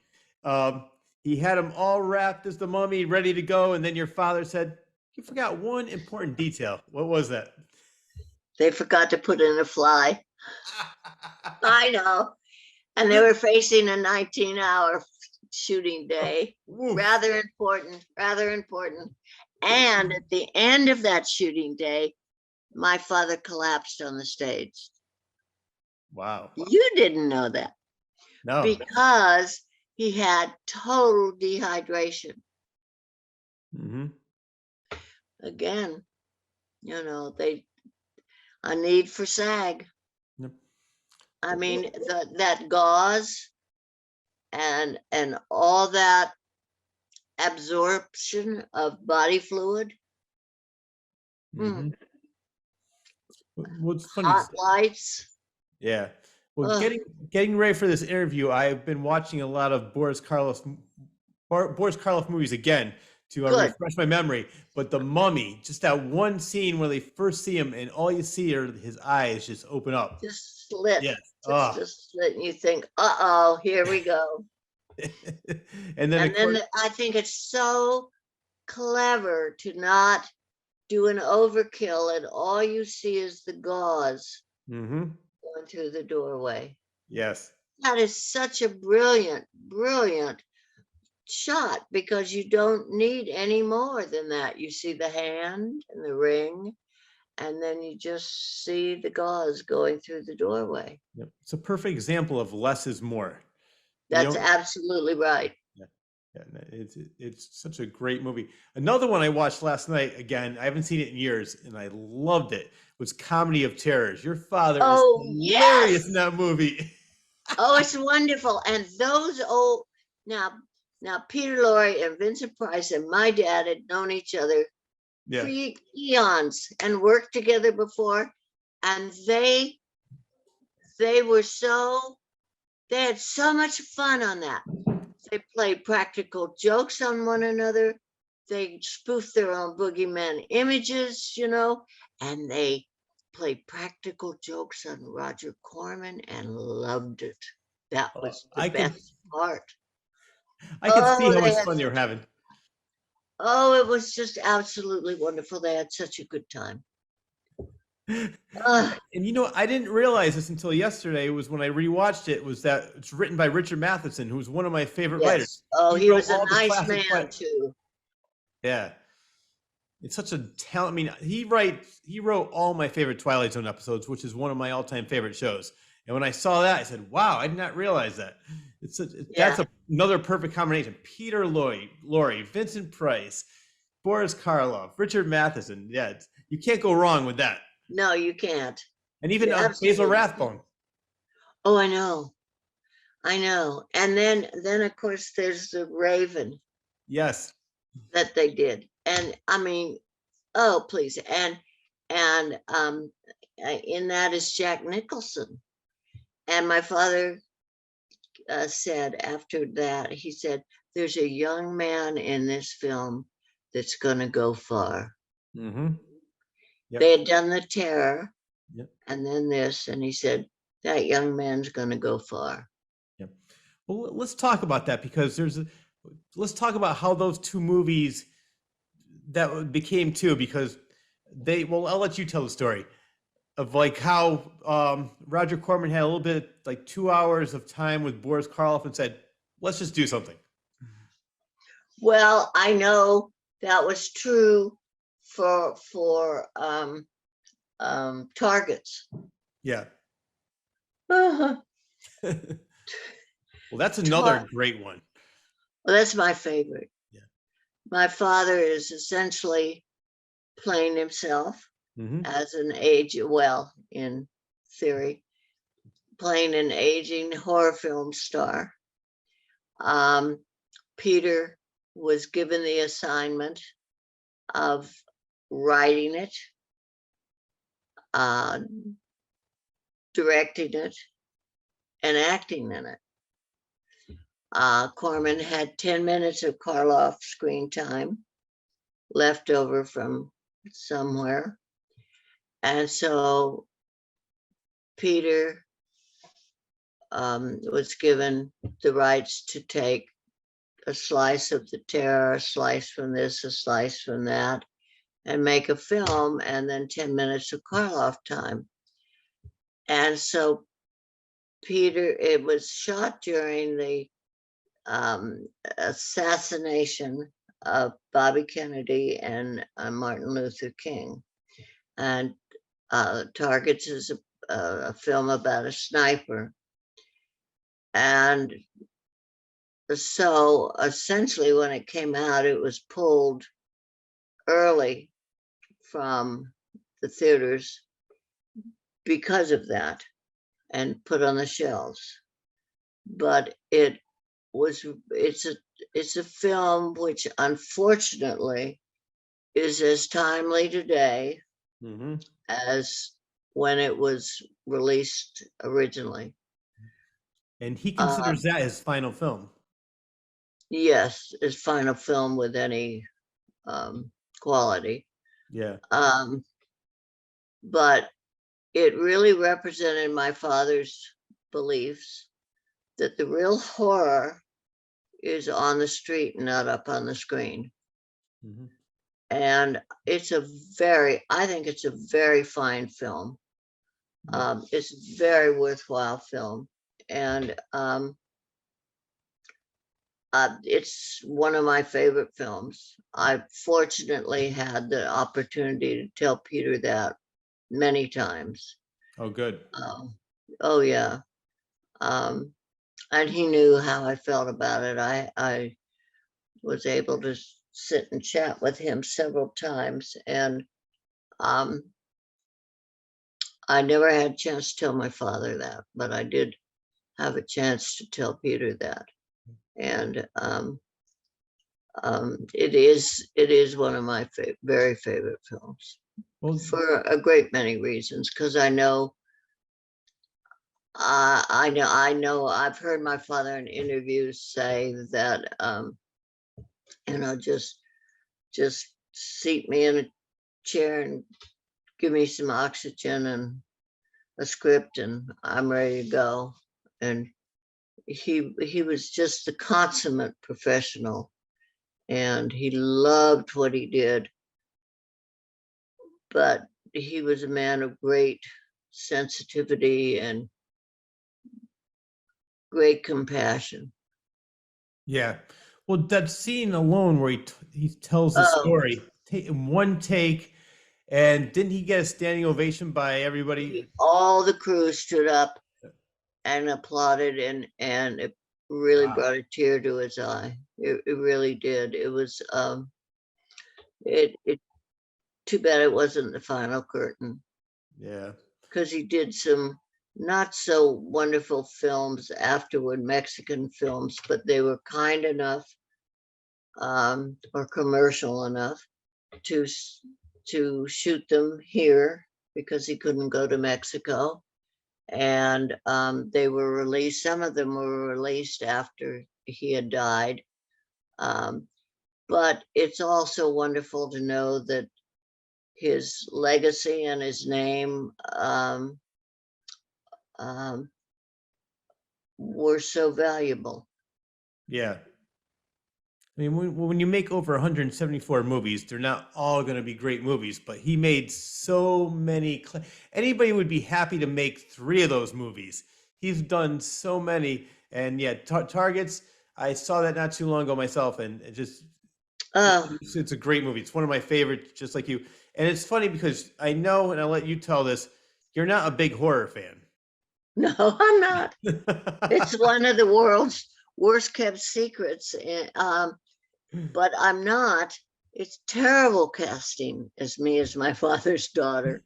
He had him all wrapped as the mummy, ready to go, and then your father said, "You forgot one important detail." What was that? They forgot to put in a fly. I know. And they were facing a 19-hour shooting day. Rather important. And at the end of that shooting day, my father collapsed on the stage. Wow. You didn't know that. No. Because he had total dehydration. Again, a need for SAG. Yep. I mean, that gauze and all that absorption of body fluid. What's funny? Hot lights. Yeah. Well, getting ready for this interview, I've been watching a lot of Boris Karloff movies again to refresh my memory. But The Mummy, just that one scene where they first see him, and all you see are his eyes just open up, just slit. Yes. Just slit, and you think, "Uh-oh, here we go." and then I think it's so clever to not do an overkill, and all you see is the gauze going through the doorway. Yes. That is such a brilliant shot, because you don't need any more than that. You see the hand and the ring, and then you just see the gauze going through the doorway. Yep. It's a perfect example of less is more. That's absolutely right. Yeah, it's such a great movie. Another one I watched last night, again, I haven't seen it in years, and I loved it, was Comedy of Terrors. Your father is Oh, hilarious in yes. that movie. Oh, it's wonderful. And those old now now Peter Lorre and Vincent Price and my dad had known each other for Yeah. eons and worked together before. And they were so they had so much fun on that. They played practical jokes on one another. They spoofed their own boogeyman images, and they played practical jokes on Roger Corman and loved it. That was the I could best part. I could see Oh, how much fun you're having. it was just absolutely wonderful. They had such a good time. Uh, And I didn't realize this until yesterday. It was when I rewatched it. Was that it's written by Richard Matheson, who's one of my favorite writers. yes. Oh, He he wrote was a all the nice classic. man too. Yeah, it's such a talent. I mean, he wrote all my favorite Twilight Zone episodes, which is one of my all-time favorite shows. And when I saw that, I said, "Wow, I did not realize that." Yeah. Another perfect combination. Peter Lorre, Vincent Price, Boris Karloff, Richard Matheson. Yeah, you can't go wrong with that. No, you can't. And even You Basil absolutely can't. Rathbone. Oh, I know. I know. And then of course there's the Raven Yes. that they did. And I mean, oh please. And in that is Jack Nicholson. And my father said after that, he said, there's a young man in this film that's gonna go far. Mm-hmm. Yep. They had done The Terror, Yep. and then this, and he said, that young man's gonna go far. Yep. Well, let's talk about that because let's talk about how those two movies that became two because I'll let you tell the story of like how Roger Corman had a little bit like 2 hours of time with Boris Karloff and said, let's just do something. Well, I know that was true for targets. Yeah. Uh-huh. Well, that's another great one. Well, that's my favorite. Yeah. My father is essentially playing himself as an in theory, playing an aging horror film star. Peter was given the assignment of writing it, directing it, and acting in it. Corman had 10 minutes of Karloff screen time left over from somewhere. And so Peter was given the rights to take a slice of The Terror, a slice from this, a slice from that, and make a film, and then 10 minutes of Karloff time. And so it was shot during the assassination of Bobby Kennedy and Martin Luther King. And Targets is a film about a sniper. And so essentially when it came out, it was pulled early from the theaters because of that and put on the shelves. But it's a film which unfortunately is as timely today as when it was released originally. And he considers that his final film. Yes, his final film with any quality. Yeah. But it really represented my father's beliefs that the real horror is on the street, not up on the screen. And I think it's a very fine film. It's a very worthwhile film. And it's one of my favorite films. I fortunately had the opportunity to tell Peter that many times. Oh, good. Oh, yeah. And he knew how I felt about it. I was able to sit and chat with him several times. And I never had a chance to tell my father that, but I did have a chance to tell Peter that. And it is one of my very favorite films Well, for a great many reasons. Because I know I've heard my father in interviews say that just seat me in a chair and give me some oxygen and a script and I'm ready to go. And he was just the consummate professional, and he loved what he did, but he was a man of great sensitivity and great compassion. yeah. Well, that scene alone where he tells the Oh, story in one take, and didn't he get a standing ovation by everybody? all the crew stood up and applauded, and it really Wow. brought a tear to his eye. It really did. It was it too bad it wasn't the final curtain, Yeah. because he did some not so wonderful films afterward, Mexican films, but they were kind enough or commercial enough to shoot them here because he couldn't go to Mexico. And they were released. Some of them were released after he had died. But it's also wonderful to know that his legacy and his name um, were so valuable. Yeah. I mean, when you make over 174 movies, they're not all going to be great movies, but he made so many. Anybody would be happy to make 3 of those movies. He's done so many. And yeah, Targets, I saw that not too long ago myself, and Oh, it's a great movie. It's one of my favorites, just like you. And it's funny because I know, and I'll let you tell this, you're not a big horror fan. no, I'm not. It's one of the world's worst kept secrets. But I'm not. It's terrible casting as me as my father's daughter.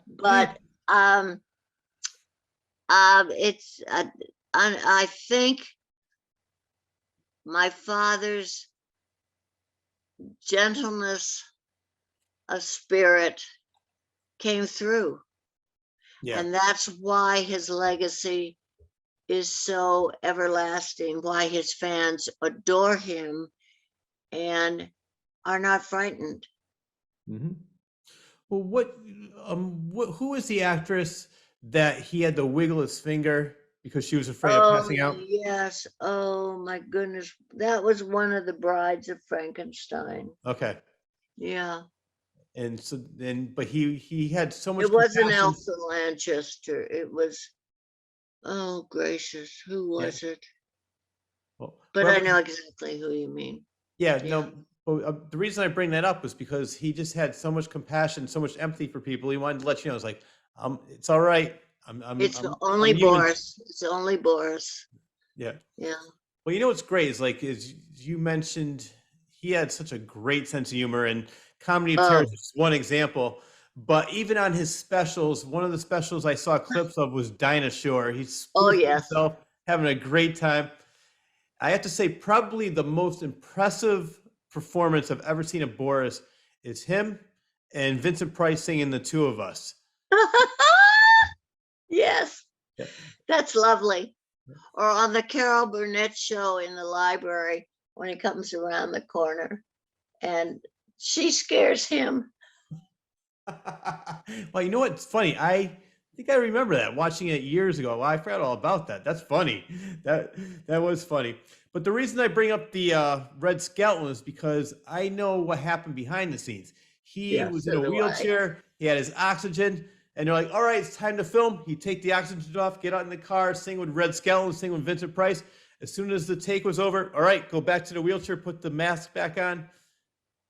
But it's I think my father's gentleness of spirit came through, Yeah. and that's why his legacy is so everlasting, why his fans adore him and are not frightened. Mm-hmm. Well, who was the actress that he had to wiggle his finger because she was afraid of Oh, passing out? yes. Oh, my goodness. That was one of the brides of Frankenstein. Okay. Yeah. And so then, but he had so It much wasn't compassion. Elsa Lanchester. It was, oh, gracious. Who Yeah. was it? Well, But I whoever. know exactly who you mean. Yeah. Yeah. No. But, the reason I bring that up was because he just had so much compassion, so much empathy for people. He wanted to let you know, it's like, it's all right. It's I'm only human. Boris. It's only Boris. Yeah. Yeah. Well, you know what's great is like as you mentioned, he had such a great sense of humor, and Comedy of Terror Oh, is just one example. But even on his specials, one of the specials I saw clips of was Dinah Shore. He oh, spoofed yes. himself, having a great time. I have to say, probably the most impressive performance I've ever seen of Boris is him and Vincent Price singing "The Two of Us." Yes. Yeah. That's lovely. Or on the Carol Burnett show in the library when he comes around the corner and she scares him. Well, you know what's funny? I think I remember that watching it years ago. Well, I forgot all about that. That's funny. That that was funny. But the reason I bring up the Red Skelton is because I know what happened behind the scenes. He Yes, was in so a do I. wheelchair. He had his oxygen, and they're like, "All right, it's time to film." He'd take the oxygen off, get out in the car, sing with Red Skelton, sing with Vincent Price. As soon as the take was over, all right, go back to the wheelchair, put the mask back on.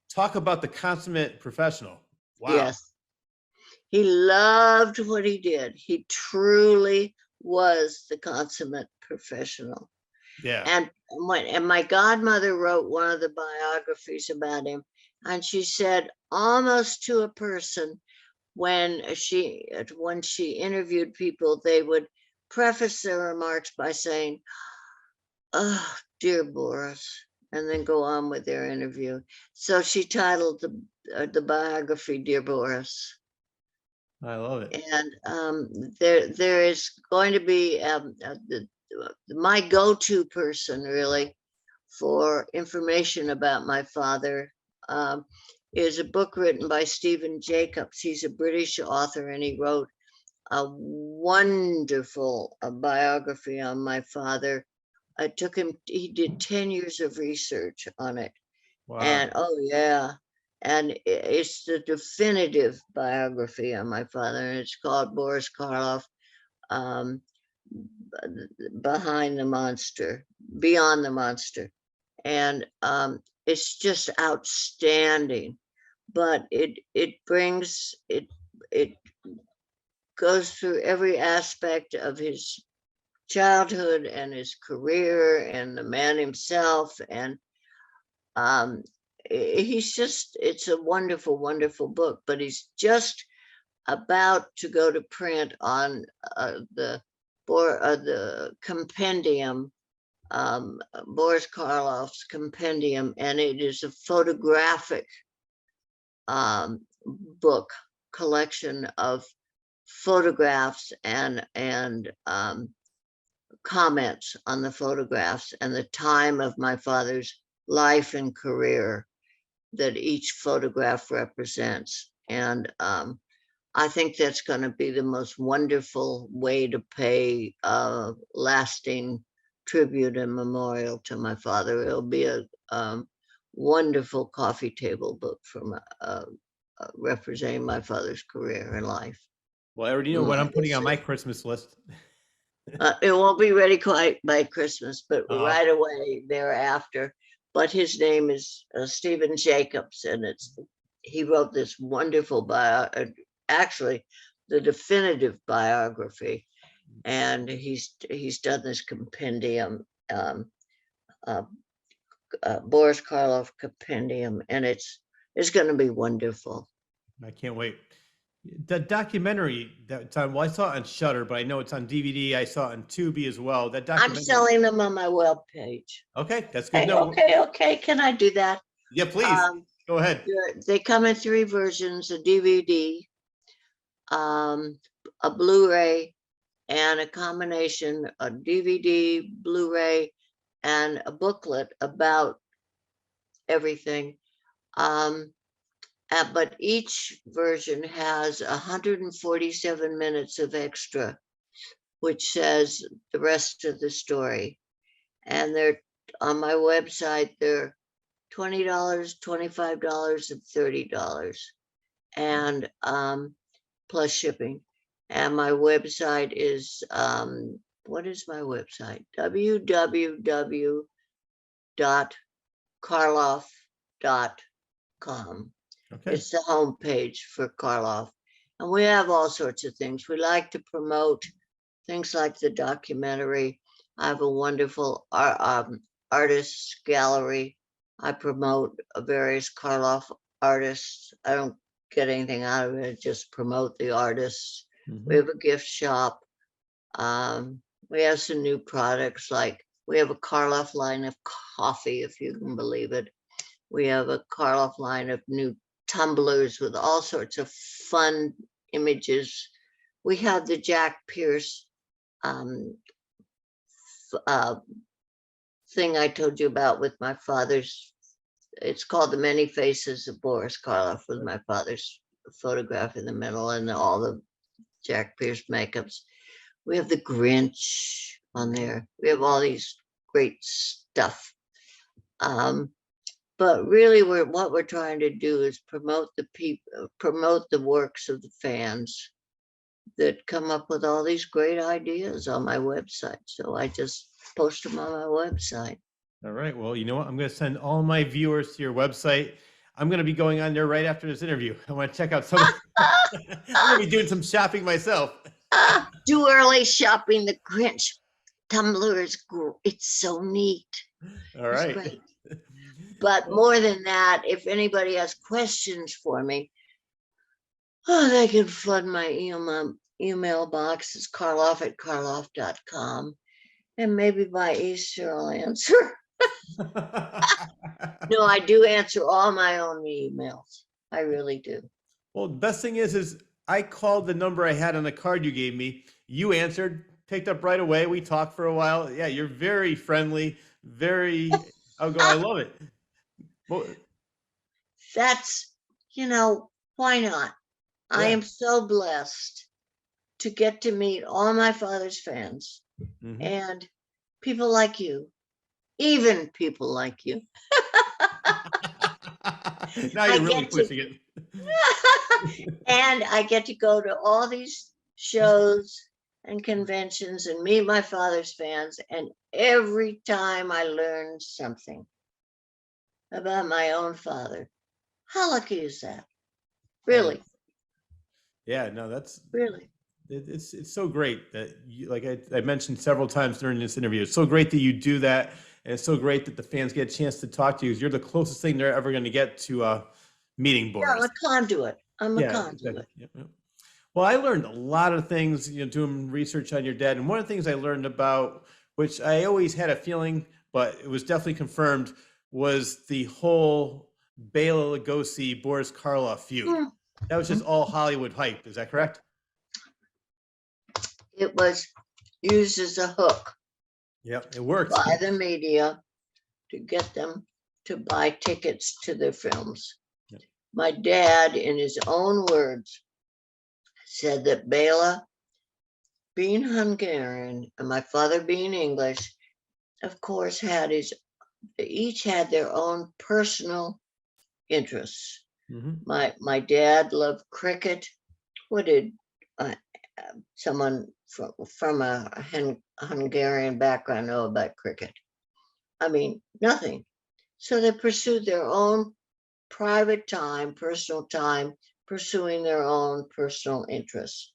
Talk about the consummate professional. Wow. Yes. He loved what he did. He truly was the consummate professional. Yeah. And my godmother wrote one of the biographies about him, and she said almost to a person, when she interviewed people, they would preface their remarks by saying, "Oh, dear Boris," and then go on with their interview. So she titled the biography "Dear Boris." I love it. And there is going to be my go-to person really for information about my father is a book written by Stephen Jacobs. He's a British author, and he wrote a wonderful biography on my father. It took him, he did 10 years of research on it. Wow. And oh yeah, and it's the definitive biography on my father, and it's called Boris Karloff, um, Behind the Monster, Beyond the Monster. And it's just outstanding. But it goes through every aspect of his childhood and his career and the man himself. And it's a wonderful, wonderful book, but he's just about to go to print on the compendium, Boris Karloff's compendium, and it is a photographic book collection of photographs and comments on the photographs and the time of my father's life and career that each photograph represents. And I think that's going to be the most wonderful way to pay a lasting tribute and memorial to my father. It'll be a wonderful coffee table book from representing my father's career and life. Well, I already know what I'm putting on my Christmas list. It won't be ready quite by Christmas, but right away thereafter. But his name is Stephen Jacobs, and he wrote this wonderful actually the definitive biography, and he's done this compendium, Boris Karloff compendium, and it's going to be wonderful. I can't wait. The documentary that's on, well, I saw it on Shudder, but I know it's on DVD. I saw it on Tubi as well. That documentary. I'm selling them on my webpage. Okay, that's good. Okay. Can I do that? Yeah, please. Go ahead. They come in 3 versions: a DVD, a Blu-ray, and a combination, a DVD, Blu-ray, and a booklet about everything. But each version has 147 minutes of extra, which says the rest of the story. And they're on my website. They're $20, $25, and $30, and plus shipping. And my website is what is my website? www.karloff.com. Okay. It's the homepage for Karloff. And we have all sorts of things. We like to promote things like the documentary. I have a wonderful artists gallery. I promote various Karloff artists. I don't get anything out of it. I just promote the artists. Mm-hmm. We have a gift shop. We have some new products, like we have a Karloff line of coffee, if you can believe it. We have a Karloff line of new tumblers with all sorts of fun images. We have the Jack Pierce thing I told you about with my father's. It's called The Many Faces of Boris Karloff, with my father's photograph in the middle and all the Jack Pierce makeups. We have the Grinch on there. We have all these great stuff. But really, what we're trying to do is promote the works of the fans that come up with all these great ideas on my website. So I just post them on my website. All right. Well, you know what? I'm going to send all my viewers to your website. I'm going to be going on there right after this interview. I want to check out some. I'm going to be doing some shopping myself. Do early shopping. The Grinch tumbler is it's so neat. All right. It's great. But more than that, if anybody has questions for me, Oh, they can flood my email box. It's karloff@karloff.com. And maybe by Easter I'll answer. No, I do answer all my own emails. I really do. Well, the best thing is I called the number I had on the card you gave me. You answered, picked up right away. We talked for a while. Yeah, you're very friendly, very outgoing. I love it. Well, That's, why not? I yeah. am so blessed to get to meet all my father's fans Hmm. and people like you, even people like you. Now I you're really get to, pushing it. and I get to go to all these shows and conventions and meet my father's fans. And every time I learn something about my own father, how lucky is that? Really, Yeah, no, that's really. it's so great that you, like I mentioned several times during this interview, it's so great that you do that, and it's so great that the fans get a chance to talk to you. 'Cause you're the closest thing they're ever going to get to meeting Yeah, I'm Boris. a conduit. I'm a Yeah, exactly. conduit. Yep, yep. Well, I learned a lot of things, doing research on your dad, and one of the things I learned about, which I always had a feeling, but it was definitely confirmed, was the whole Bela Lugosi Boris Karloff feud. Mm. That was just all Hollywood hype. Is that correct? It was used as a hook Yep, it worked. by the media to get them to buy tickets to their films. Yep. My dad, in his own words, said that Bela, being Hungarian and my father being English, of course, each had their own personal interests. Hmm. My dad loved cricket. What did uh, someone from a Hungarian background know about cricket? I mean, nothing. So they pursued their own private time, personal time, pursuing their own personal interests.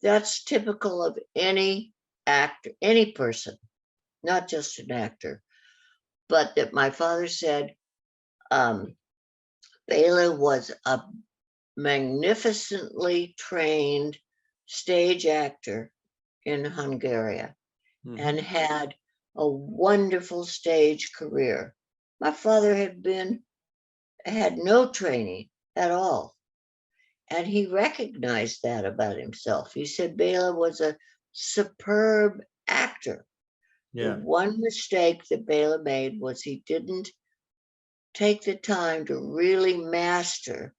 That's typical of any actor, any person, not just an actor. But that my father said Bela was a magnificently trained stage actor in Hungary and Hmm. had a wonderful stage career. My father had no training at all. And he recognized that about himself. He said Bela was a superb actor. The Yeah. one mistake that Bela made was he didn't take the time to really master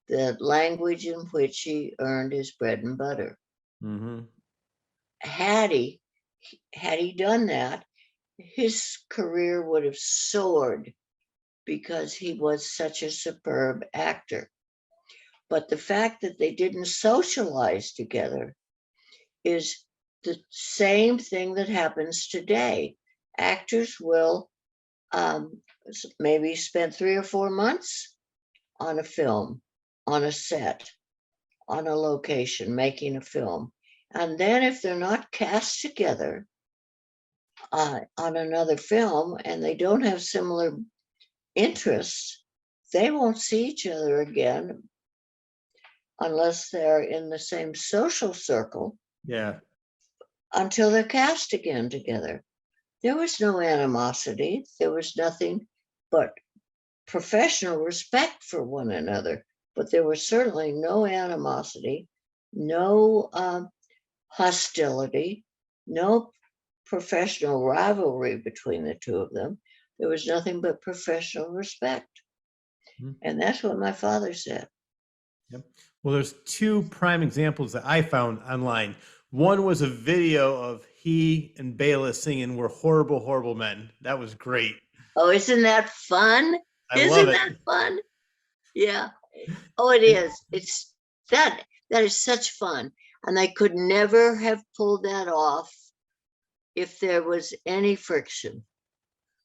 the language in which he earned his bread and butter. Hmm. Had he done that, his career would have soared because he was such a superb actor. But the fact that they didn't socialize together is the same thing that happens today. Actors will maybe spend 3 or 4 months on a film, on a set, on a location, making a film. And then if they're not cast together on another film and they don't have similar interests, they won't see each other again unless they're in the same social circle Yeah. until they're cast again together. There was no animosity. There was nothing but professional respect for one another. But there was certainly no animosity, no hostility, no professional rivalry between the two of them. There was nothing but professional respect. Mhm. And that's what my father said. Yep. Well, there's two prime examples that I found online. One was a video of he and Bela singing "We're Horrible, Horrible Men." That was great. Oh, isn't that fun? I love Isn't it. that fun? Yeah. Oh, it is. It's that is such fun. And I could never have pulled that off if there was any friction.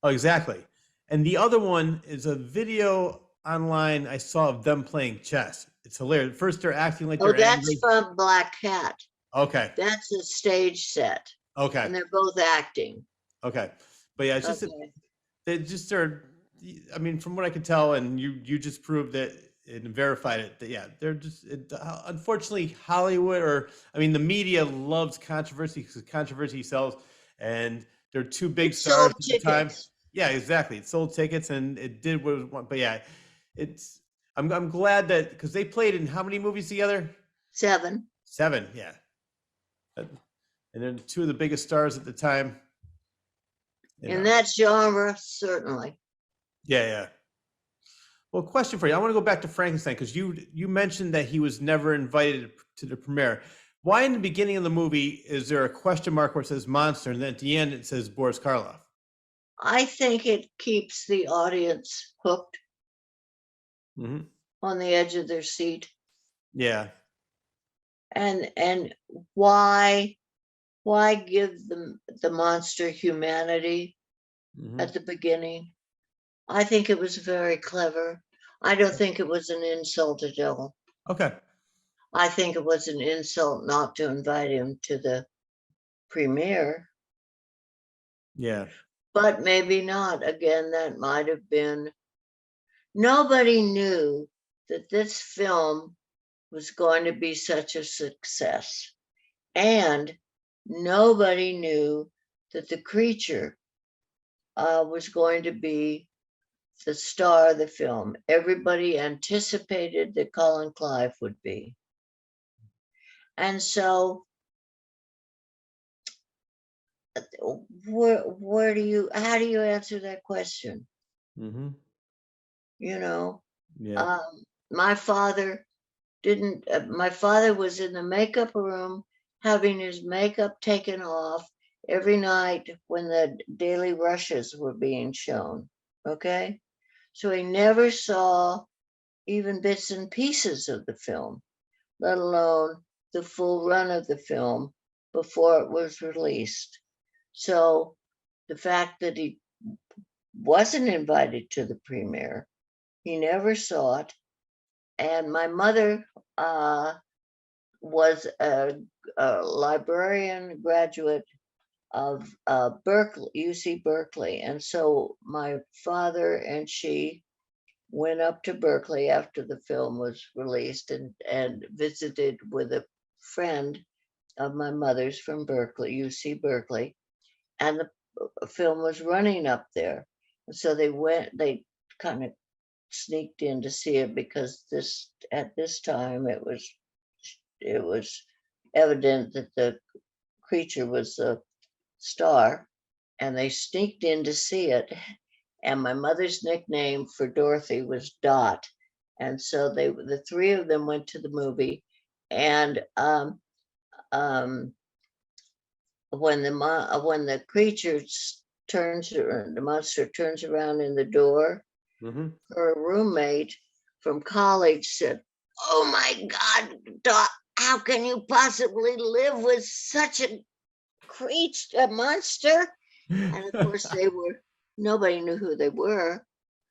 Oh, exactly. And the other one is a video online I saw of them playing chess. It's hilarious. First, they're acting like Oh, they're that's angry. from Black Cat. Okay. That's a stage set. Okay. And they're both acting. Okay. But yeah, it's just Okay. they just are. I mean, from what I could tell, and you just proved that and verified it. That, yeah, they're just unfortunately Hollywood, or I mean, the media loves controversy because controversy sells, and they're two big It stars sold at the time. tickets. Yeah, exactly. It sold tickets and it did what it was. But yeah, it's I'm glad that because they played in how many movies together? 7. Seven. Yeah, and then two of the biggest stars at the time. You In know. that genre, certainly. Yeah, yeah. Well, question for you. I want to go back to Frankenstein because you mentioned that he was never invited to the premiere. Why in the beginning of the movie is there a question mark where it says monster, and then at the end it says Boris Karloff? I think it keeps the audience hooked Hmm. on the edge of their seat. Yeah. And why give the monster humanity Hmm. at the beginning? I think it was very clever. I don't think it was an insult at all. Okay. I think it was an insult not to invite him to the premiere, Yeah. but maybe not. Again, that might have been. Nobody knew that this film was going to be such a success. And nobody knew that the creature was going to be the star of the film. Everybody anticipated that Colin Clive would be. And so, how do you answer that question? Hmm. You know, Yeah. um, my father didn't, my father was in the makeup room having his makeup taken off every night when the daily rushes were being shown. Okay. So he never saw even bits and pieces of the film, let alone the full run of the film before it was released. So the fact that he wasn't invited to the premiere, he never saw it. And my mother was a librarian graduate of Berkeley, UC Berkeley. And so my father and she went up to Berkeley after the film was released and visited with a friend of my mother's from Berkeley, UC Berkeley. And the film was running up there. And so they kind of sneaked in to see it because at this time it was evident that the creature was a star, and they sneaked in to see it. And my mother's nickname for Dorothy was Dot, and so the three of them went to the movie. And um, when the creature turns, the monster turns around in the door, Hmm. her roommate from college said, "Oh my God, Dot, how can you possibly live with such a monster?" And of course, nobody knew who they were.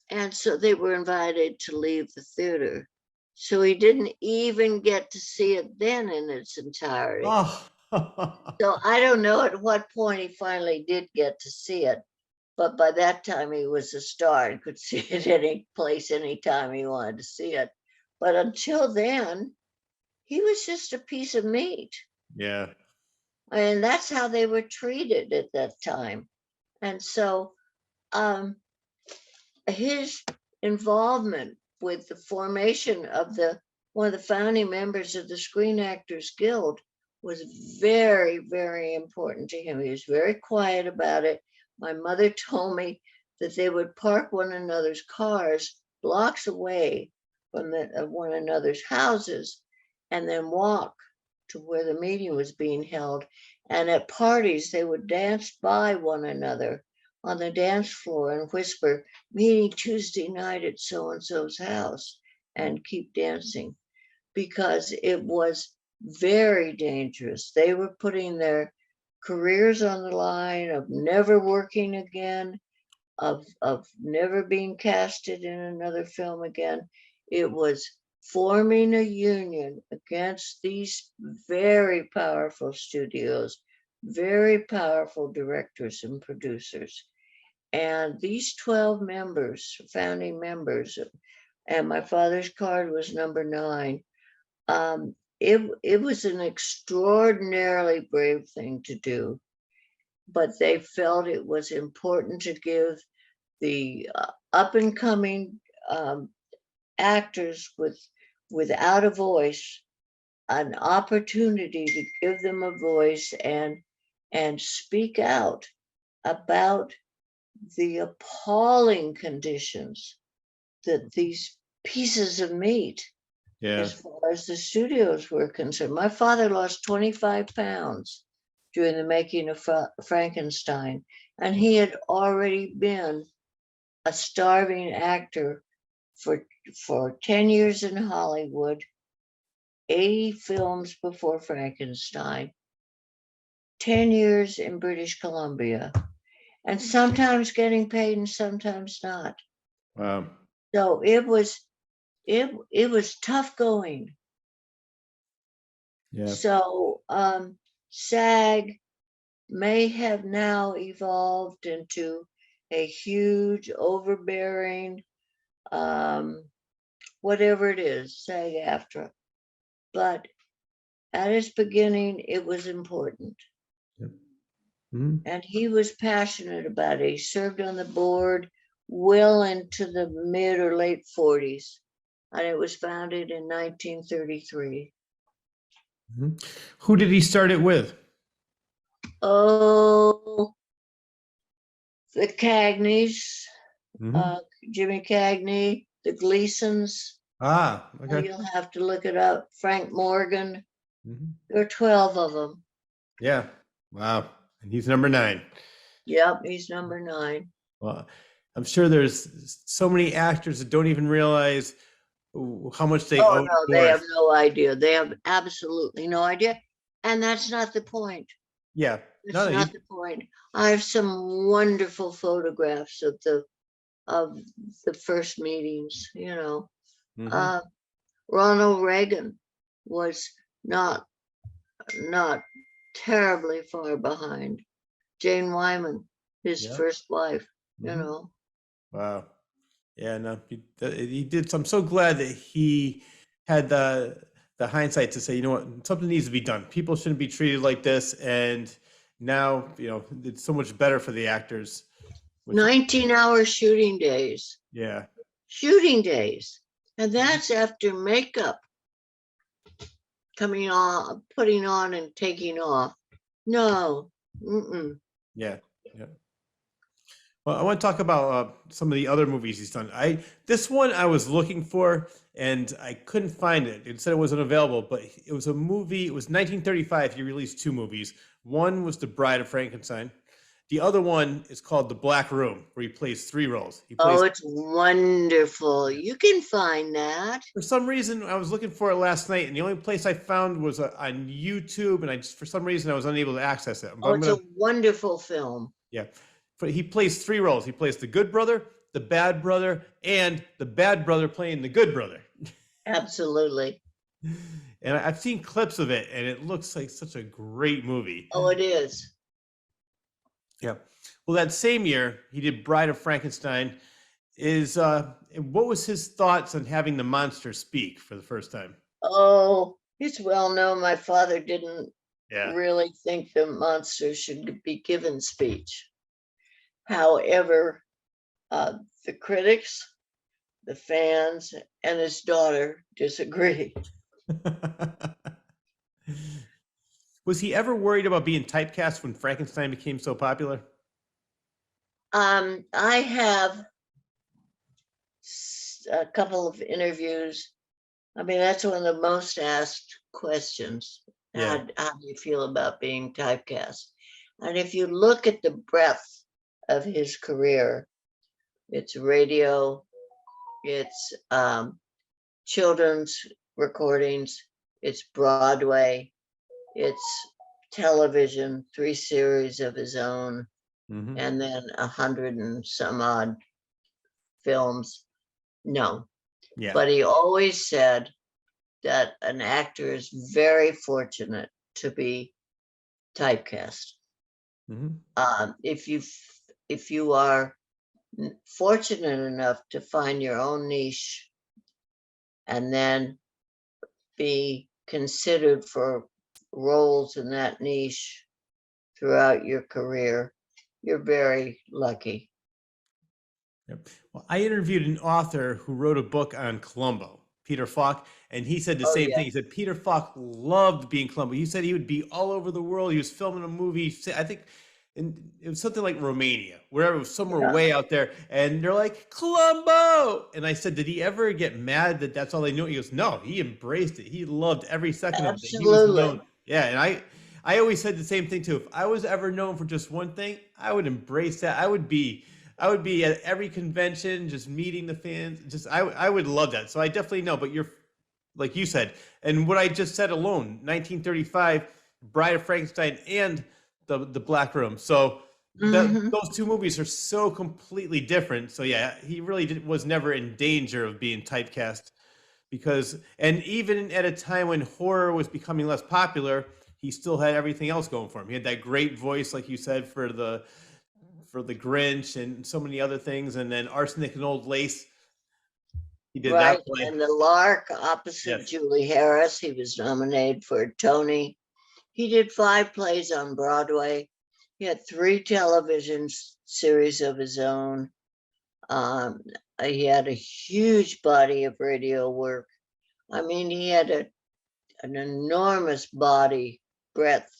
And so they were invited to leave the theater. So he didn't even get to see it then in its entirety. Oh. So I don't know at what point he finally did get to see it, but by that time he was a star and could see it any place, anytime he wanted to see it. But until then, he was just a piece of meat. Yeah. And that's how they were treated at that time. And so um, his involvement with the formation of one of the founding members of the Screen Actors Guild was very, very important to him. He was very quiet about it. My mother told me that they would park one another's cars blocks away from one another's houses and then walk to where the meeting was being held. And at parties, they would dance by one another on the dance floor and whisper, "Meeting Tuesday night at so and so's house," and keep dancing, because it was very dangerous. They were putting their careers on the line of never working again, of never being casted in another film again. It was forming a union against these very powerful studios, very powerful directors and producers. And these 12 members, founding members, and my father's card was number 9. It was an extraordinarily brave thing to do, but they felt it was important to give the up and coming actors without a voice an opportunity to give them a voice and speak out about the appalling conditions that these pieces of meat, Yeah. as far as the studios were concerned. My father lost 25 pounds during the making of Frankenstein, and he had already been a starving actor for 10 years in Hollywood, 80 films before Frankenstein, 10 years in British Columbia, and sometimes getting paid and sometimes not. Wow. So it was tough going. Yeah. So SAG may have now evolved into a huge, overbearing, whatever it is, SAG-AFTRA. But at its beginning, it was important. Yep. Mm-hmm. And he was passionate about it. He served on the board well into the mid or late 40s, and it was founded in 1933. Mm-hmm. Who did he start it with? Oh, the Cagneys, Mm-hmm. Jimmy Cagney, the Gleasons. Ah, okay. You'll have to look it up. Frank Morgan. Mm-hmm. There are 12 of them. Yeah. Wow. And he's number 9. Yep, he's number 9. Well, I'm sure there's so many actors that don't even realize how much they owe. No, they have no idea. They have absolutely no idea. And that's not the point. Yeah. That's not the point. I have some wonderful photographs of the first meetings, you know. Mm-hmm. Ronald Reagan was not terribly far behind. Jane Wyman, his first wife, you know. Wow. Yeah, no, he did. I'm so glad that he had the hindsight to say, you know what, something needs to be done. People shouldn't be treated like this. And now, you know, it's so much better for the actors. 19-hour shooting days. Yeah. Shooting days. And that's after makeup coming on, putting on and taking off. No. Mm-mm. Yeah. Yeah. Well, I want to talk about some of the other movies he's done. This one I was looking for and I couldn't find it. It said it wasn't available, but it was a movie. It was 1935. He released 2 movies. One was The Bride of Frankenstein. The other one is called The Black Room, where he plays 3 roles. It's wonderful. You can find that. For some reason, I was looking for it last night, and the only place I found was on YouTube, and for some reason I was unable to access it. But it's a wonderful film. Yeah. But he plays 3 roles. He plays the good brother, the bad brother, and the bad brother playing the good brother. Absolutely. And I've seen clips of it, and it looks like such a great movie. Oh, it is. Yeah. Well, that same year, he did Bride of Frankenstein. What was his thoughts on having the monster speak for the first time? Oh, it's well known my father didn't really think the monster should be given speech. However, the critics, the fans, and his daughter disagree. Was he ever worried about being typecast when Frankenstein became so popular? I have a couple of interviews. I mean, that's one of the most asked questions. Yeah. How do you feel about being typecast? And if you look at the breadth of his career, it's radio, it's children's recordings, it's Broadway, it's television, 3 series of his own, and then 100 and some odd films. No. Yeah. But he always said that an actor is very fortunate to be typecast. If you are fortunate enough to find your own niche and then be considered for roles in that niche throughout your career, you're very lucky. Yep. Well, I interviewed an author who wrote a book on Columbo, Peter Falk, and he said the Oh, same yeah. thing. He said Peter Falk loved being Columbo. He said he would be all over the world. He was filming a movie, I think, it was something like Romania, wherever, it was somewhere Yeah. way out there, and they're like, Columbo! And I said, did he ever get mad that that's all they knew? He goes, no, he embraced it. He loved every second of it. He was Absolutely. known. Yeah, and I always said the same thing too. If I was ever known for just one thing, I would embrace that. I would be at every convention, just meeting the fans. Just I would love that. So I definitely know. But you're, like you said, and what I just said alone, 1935, Bride of Frankenstein, and the Black Room. So those two movies are so completely different. So yeah, he really was never in danger of being typecast, because, and even at a time when horror was becoming less popular, he still had everything else going for him. He had that great voice, like you said, for the Grinch and so many other things, and then Arsenic and Old Lace. He did Right, that play. and The Lark opposite Yes. Julie Harris. He was nominated for a Tony. He did 5 plays on Broadway. He had 3 television series of his own. He had a huge body of radio work. I mean, he had an enormous body breadth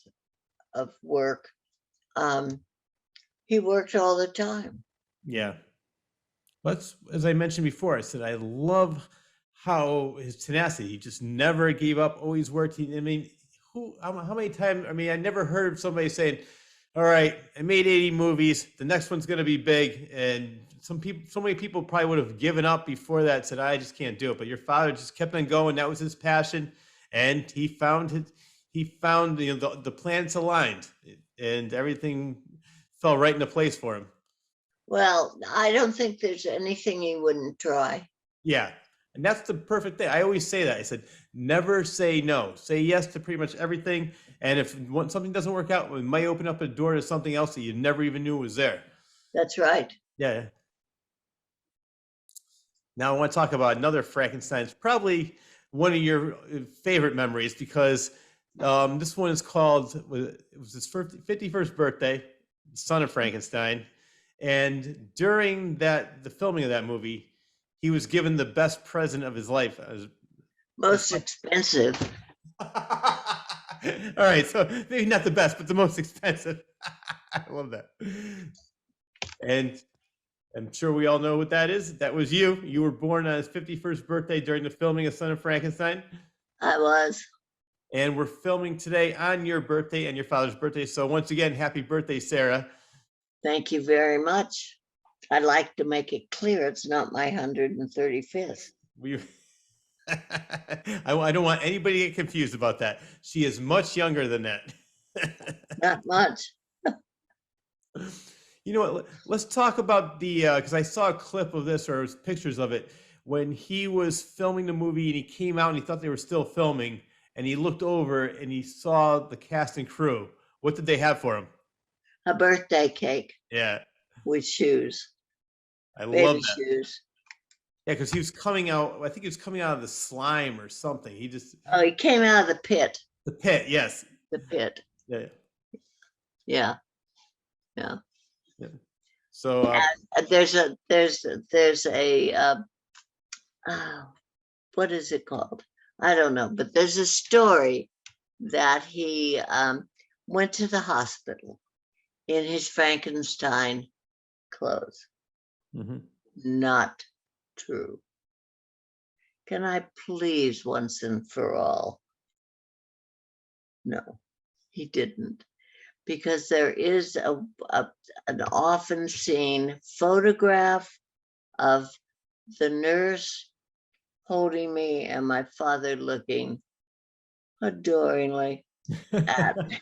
of work. He worked all the time. Yeah. That's, as I mentioned before, I said I love how his tenacity. He just never gave up. Always worked. I mean, how many times? I mean, I never heard of somebody saying, "All right, I made 80 movies. The next one's going to be big." And so many people probably would have given up before that. Said, "I just can't do it." But your father just kept on going. That was his passion, and he found the planets aligned, and everything fell right into place for him. Well, I don't think there's anything he wouldn't try. Yeah. And that's the perfect thing. I always say that. I said, never say no. Say yes to pretty much everything. And if something doesn't work out, it might open up a door to something else that you never even knew was there. That's right. Yeah. Now I want to talk about another Frankenstein. It's probably one of your favorite memories, because this one is called, it was his 51st birthday, Son of Frankenstein. And during the filming of that movie, he was given the best present of his life. Most expensive. All right, so maybe not the best, but the most expensive. I love that. And I'm sure we all know what that is. That was you. You were born on his 51st birthday during the filming of Son of Frankenstein. I was. And we're filming today on your birthday and your father's birthday. So once again, happy birthday, Sarah. Thank you very much. I'd like to make it clear it's not my 135th. I don't want anybody to get confused about that. She is much younger than that. Not much. You know what? Let's talk about because I saw a clip of this, or it was pictures of it, when he was filming the movie and he came out and he thought they were still filming, and he looked over and he saw the cast and crew. What did they have for him? A birthday cake. Yeah. With shoes. I Baby love that. shoes. Yeah, because he was coming out, I think he was coming out of the slime or something. He came out of the pit. The pit, yes. The pit. Yeah. Yeah. Yeah. Yeah. So there's a what is it called? I don't know, but there's a story that he went to the hospital in his Frankenstein clothes. Mm-hmm. Not true. Can I please, once and for all? No, he didn't. Because there is an often seen photograph of the nurse holding me and my father looking adoringly at me.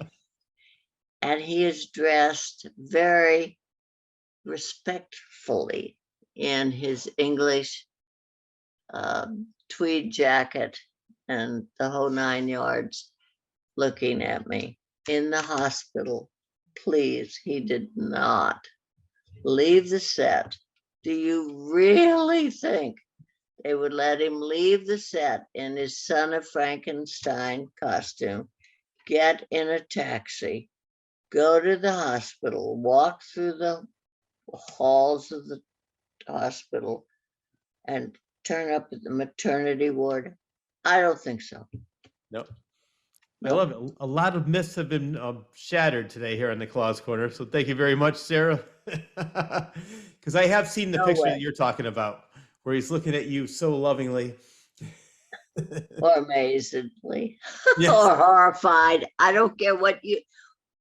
And he is dressed very respectfully in his English tweed jacket and the whole 9 yards, looking at me in the hospital. Please, he did not leave the set. Do you really think They would let him leave the set in his Son of Frankenstein costume, get in a taxi, go to the hospital, walk through the halls of the hospital, and turn up at the maternity ward. I don't think so. No. I No. love it. A lot of myths have been shattered today here in the Claus Corner. So thank you very much, Sarah. Because I have seen the No picture way. that you're talking about, where he's looking at you so lovingly. Or amazingly, Yes. or horrified. I don't care what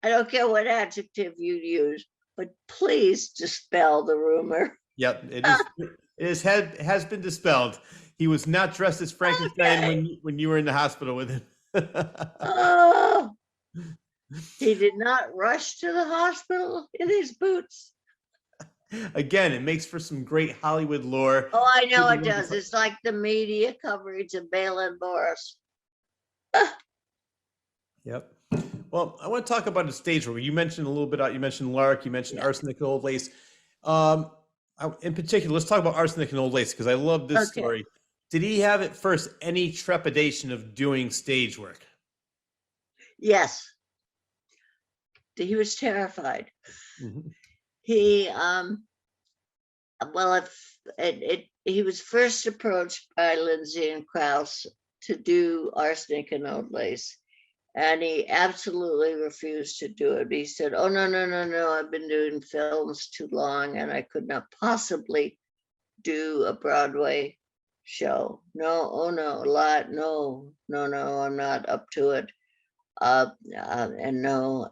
adjective you use, but please dispel the rumor. Yep. Has been dispelled. He was not dressed as Frankenstein Okay. when you were in the hospital with him. Oh, he did not rush to the hospital in his boots. Again, it makes for some great Hollywood lore. Oh, I know it does. It's like the media coverage of Bela and Boris. Yep. Well, I want to talk about the stage role. You mentioned a little bit. You mentioned Lark. You mentioned Yeah. Arsenic and Old Lace. In particular, let's talk about Arsenic and Old Lace because I love this Okay. story. Did he have at first any trepidation of doing stage work? Yes. He was terrified. Mhm. He well, he was first approached by Lindsay and Krauss to do Arsenic and Old Lace, and he absolutely refused to do it. He said, "Oh, no, no, no, no, I've been doing films too long, and I could not possibly do a Broadway show. No, oh no, a lot, no, no, no, I'm not up to it." And no,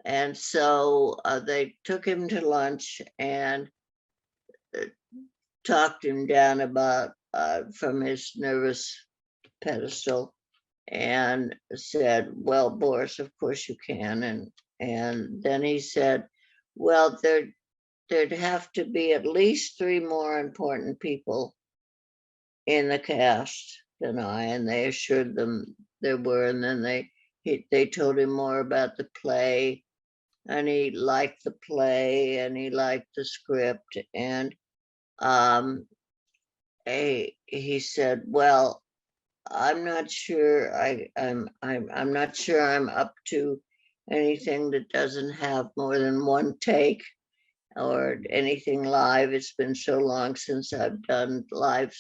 and so they took him to lunch and talked him down about from his nervous pedestal and said, "Well, Boris, of course you can." And then he said, "Well, there'd have to be at least 3 more important people in the cast than I." And they assured them there were. And then they told him more about the play, and he liked the play and he liked the script. And he said, "Well, I'm not sure I'm not sure I'm up to anything that doesn't have more than one take or anything live. It's been so long since I've done live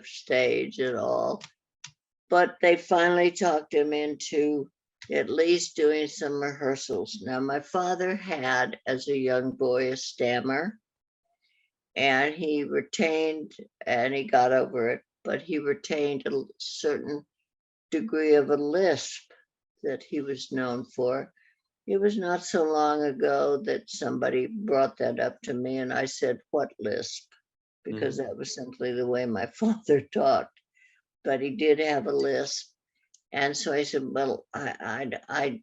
stage at all." But they finally talked him into at least doing some rehearsals. Now, my father had, as a young boy, a stammer, and he retained, and he got over it, but he retained a certain degree of a lisp that he was known for. It was not so long ago that somebody brought that up to me, and I said, "What lisp?" Because that was simply the way my father talked. But he did have a lisp. And so I said, "Well, I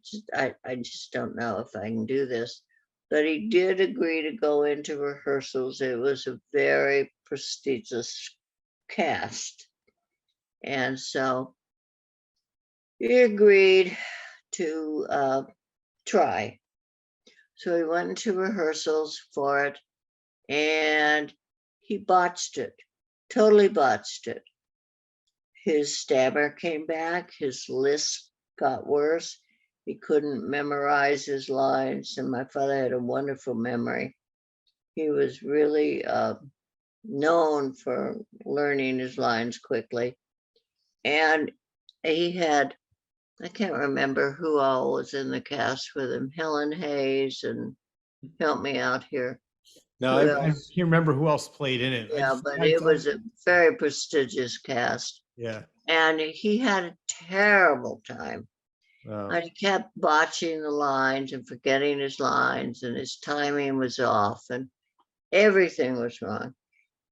just don't know if I can do this." But he did agree to go into rehearsals. It was a very prestigious cast. And so he agreed to try. So he went into rehearsals for it and he botched it, totally botched it. His stammer came back, his lisp got worse. He couldn't memorize his lines, and my father had a wonderful memory. He was really known for learning his lines quickly. And he had, I can't remember who all was in the cast with him, Helen Hayes, and help me out here. No, I can't remember who else played in it. Yeah, but it was a very prestigious cast. Yeah. And he had a terrible time. And he kept botching the lines and forgetting his lines, and his timing was off, and everything was wrong.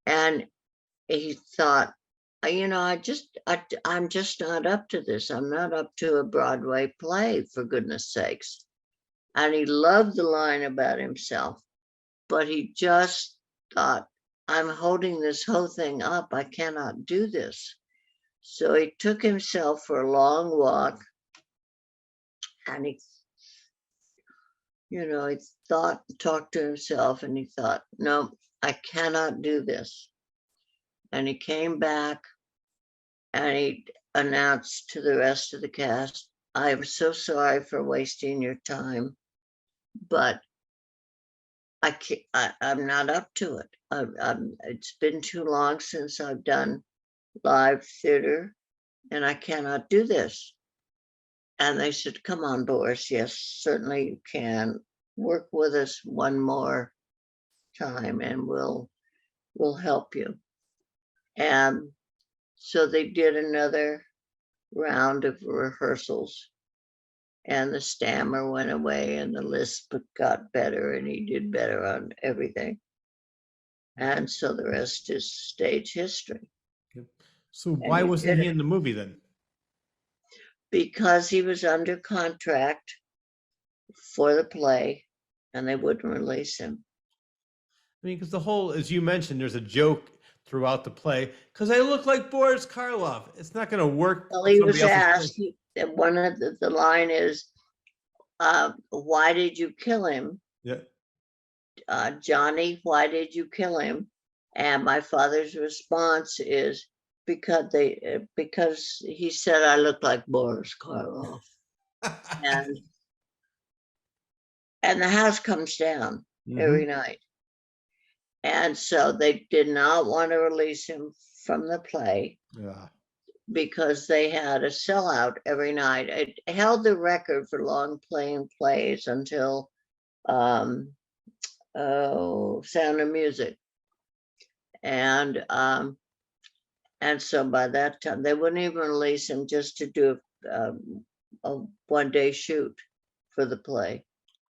And he thought, I'm just not up to this. I'm not up to a Broadway play, for goodness sakes. And he loved the line about himself, but he just thought, I'm holding this whole thing up. I cannot do this. So he took himself for a long walk, and he talked to himself, and he thought, no, I cannot do this. And he came back and he announced to the rest of the cast, I am so sorry for wasting your time, but I'm not up to it. It's been too long since I've done live theater, and I cannot do this. And they said, come on, Boris, yes, certainly you can. Work with us one more time and we'll help you. And so they did another round of rehearsals, and the stammer went away and the lisp got better and he did better on everything. And so the rest is stage history. So why wasn't he in the movie then? Because he was under contract for the play and they wouldn't release him. I mean, because the whole, as you mentioned, there's a joke throughout the play, because I look like Boris Karloff. It's not going to work. Well, he was asked, one of the line is, why did you kill him? Yeah. Johnny, why did you kill him? And my father's response is, because he said I look like Boris Karloff. and the house comes down every night. And so they did not want to release him from the play because they had a sellout every night. It held the record for long playing plays until Sound of Music. And so by that time, they wouldn't even release him just to do a one-day shoot for the play,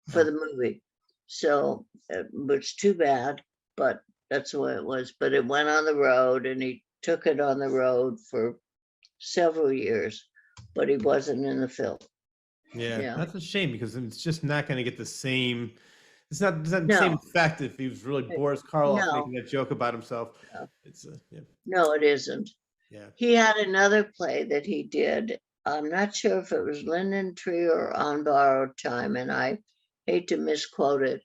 for the movie. So, which too bad, but that's the way it was. But it went on the road, and he took it on the road for several years, but he wasn't in the film. Yeah. That's a shame, because it's just not going to get the same. It's not the same effect if he was really Boris Karloff making that joke about himself. It's no, it isn't. Yeah. He had another play that he did. I'm not sure if it was Linden Tree or On Borrowed Time, and I hate to misquote it,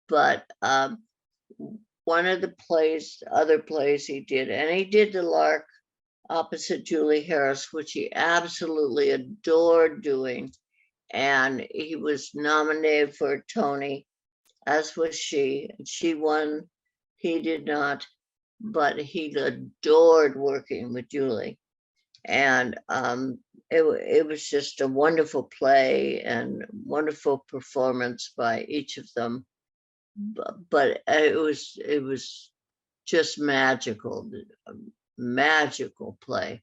but one of the other plays he did, and he did The Lark opposite Julie Harris, which he absolutely adored doing. And he was nominated for a Tony, as was she. She won, he did not, but he adored working with Julie. And it was just a wonderful play and wonderful performance by each of them. But it was just magical play.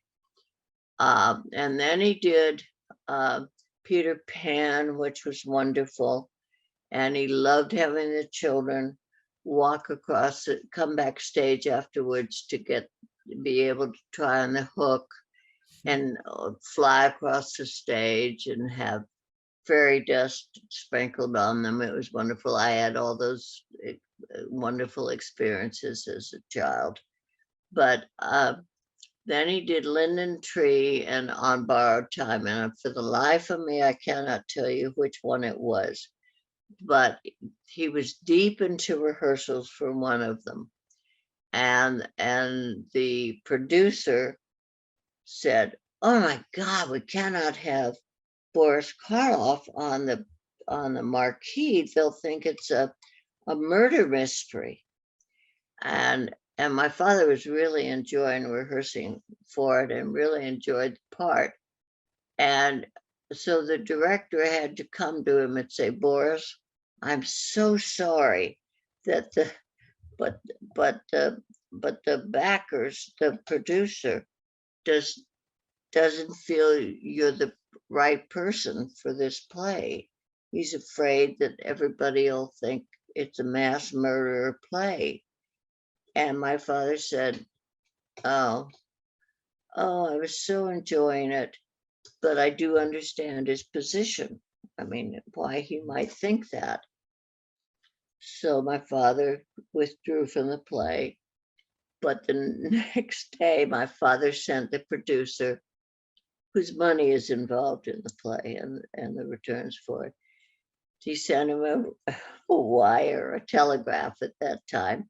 And then he did Peter Pan, which was wonderful. And he loved having the children walk across it, come backstage afterwards to be able to try on the hook and fly across the stage and have fairy dust sprinkled on them. It was wonderful. I had all those wonderful experiences as a child. But then he did Linden Tree and On Borrowed Time. And for the life of me, I cannot tell you which one it was. But he was deep into rehearsals for one of them. And the producer said, oh my God, we cannot have Boris Karloff on the marquee. They'll think it's a murder mystery. And my father was really enjoying rehearsing for it and really enjoyed the part. And so the director had to come to him and say, Boris, I'm so sorry that the backers, the producer doesn't feel you're the right person for this play. He's afraid that everybody will think it's a mass murder play. And my father said, oh, I was so enjoying it, but I do understand his position. I mean, why he might think that. So my father withdrew from the play. But the next day, my father sent the producer, whose money is involved in the play and the returns for it, he sent him a wire, a telegram at that time,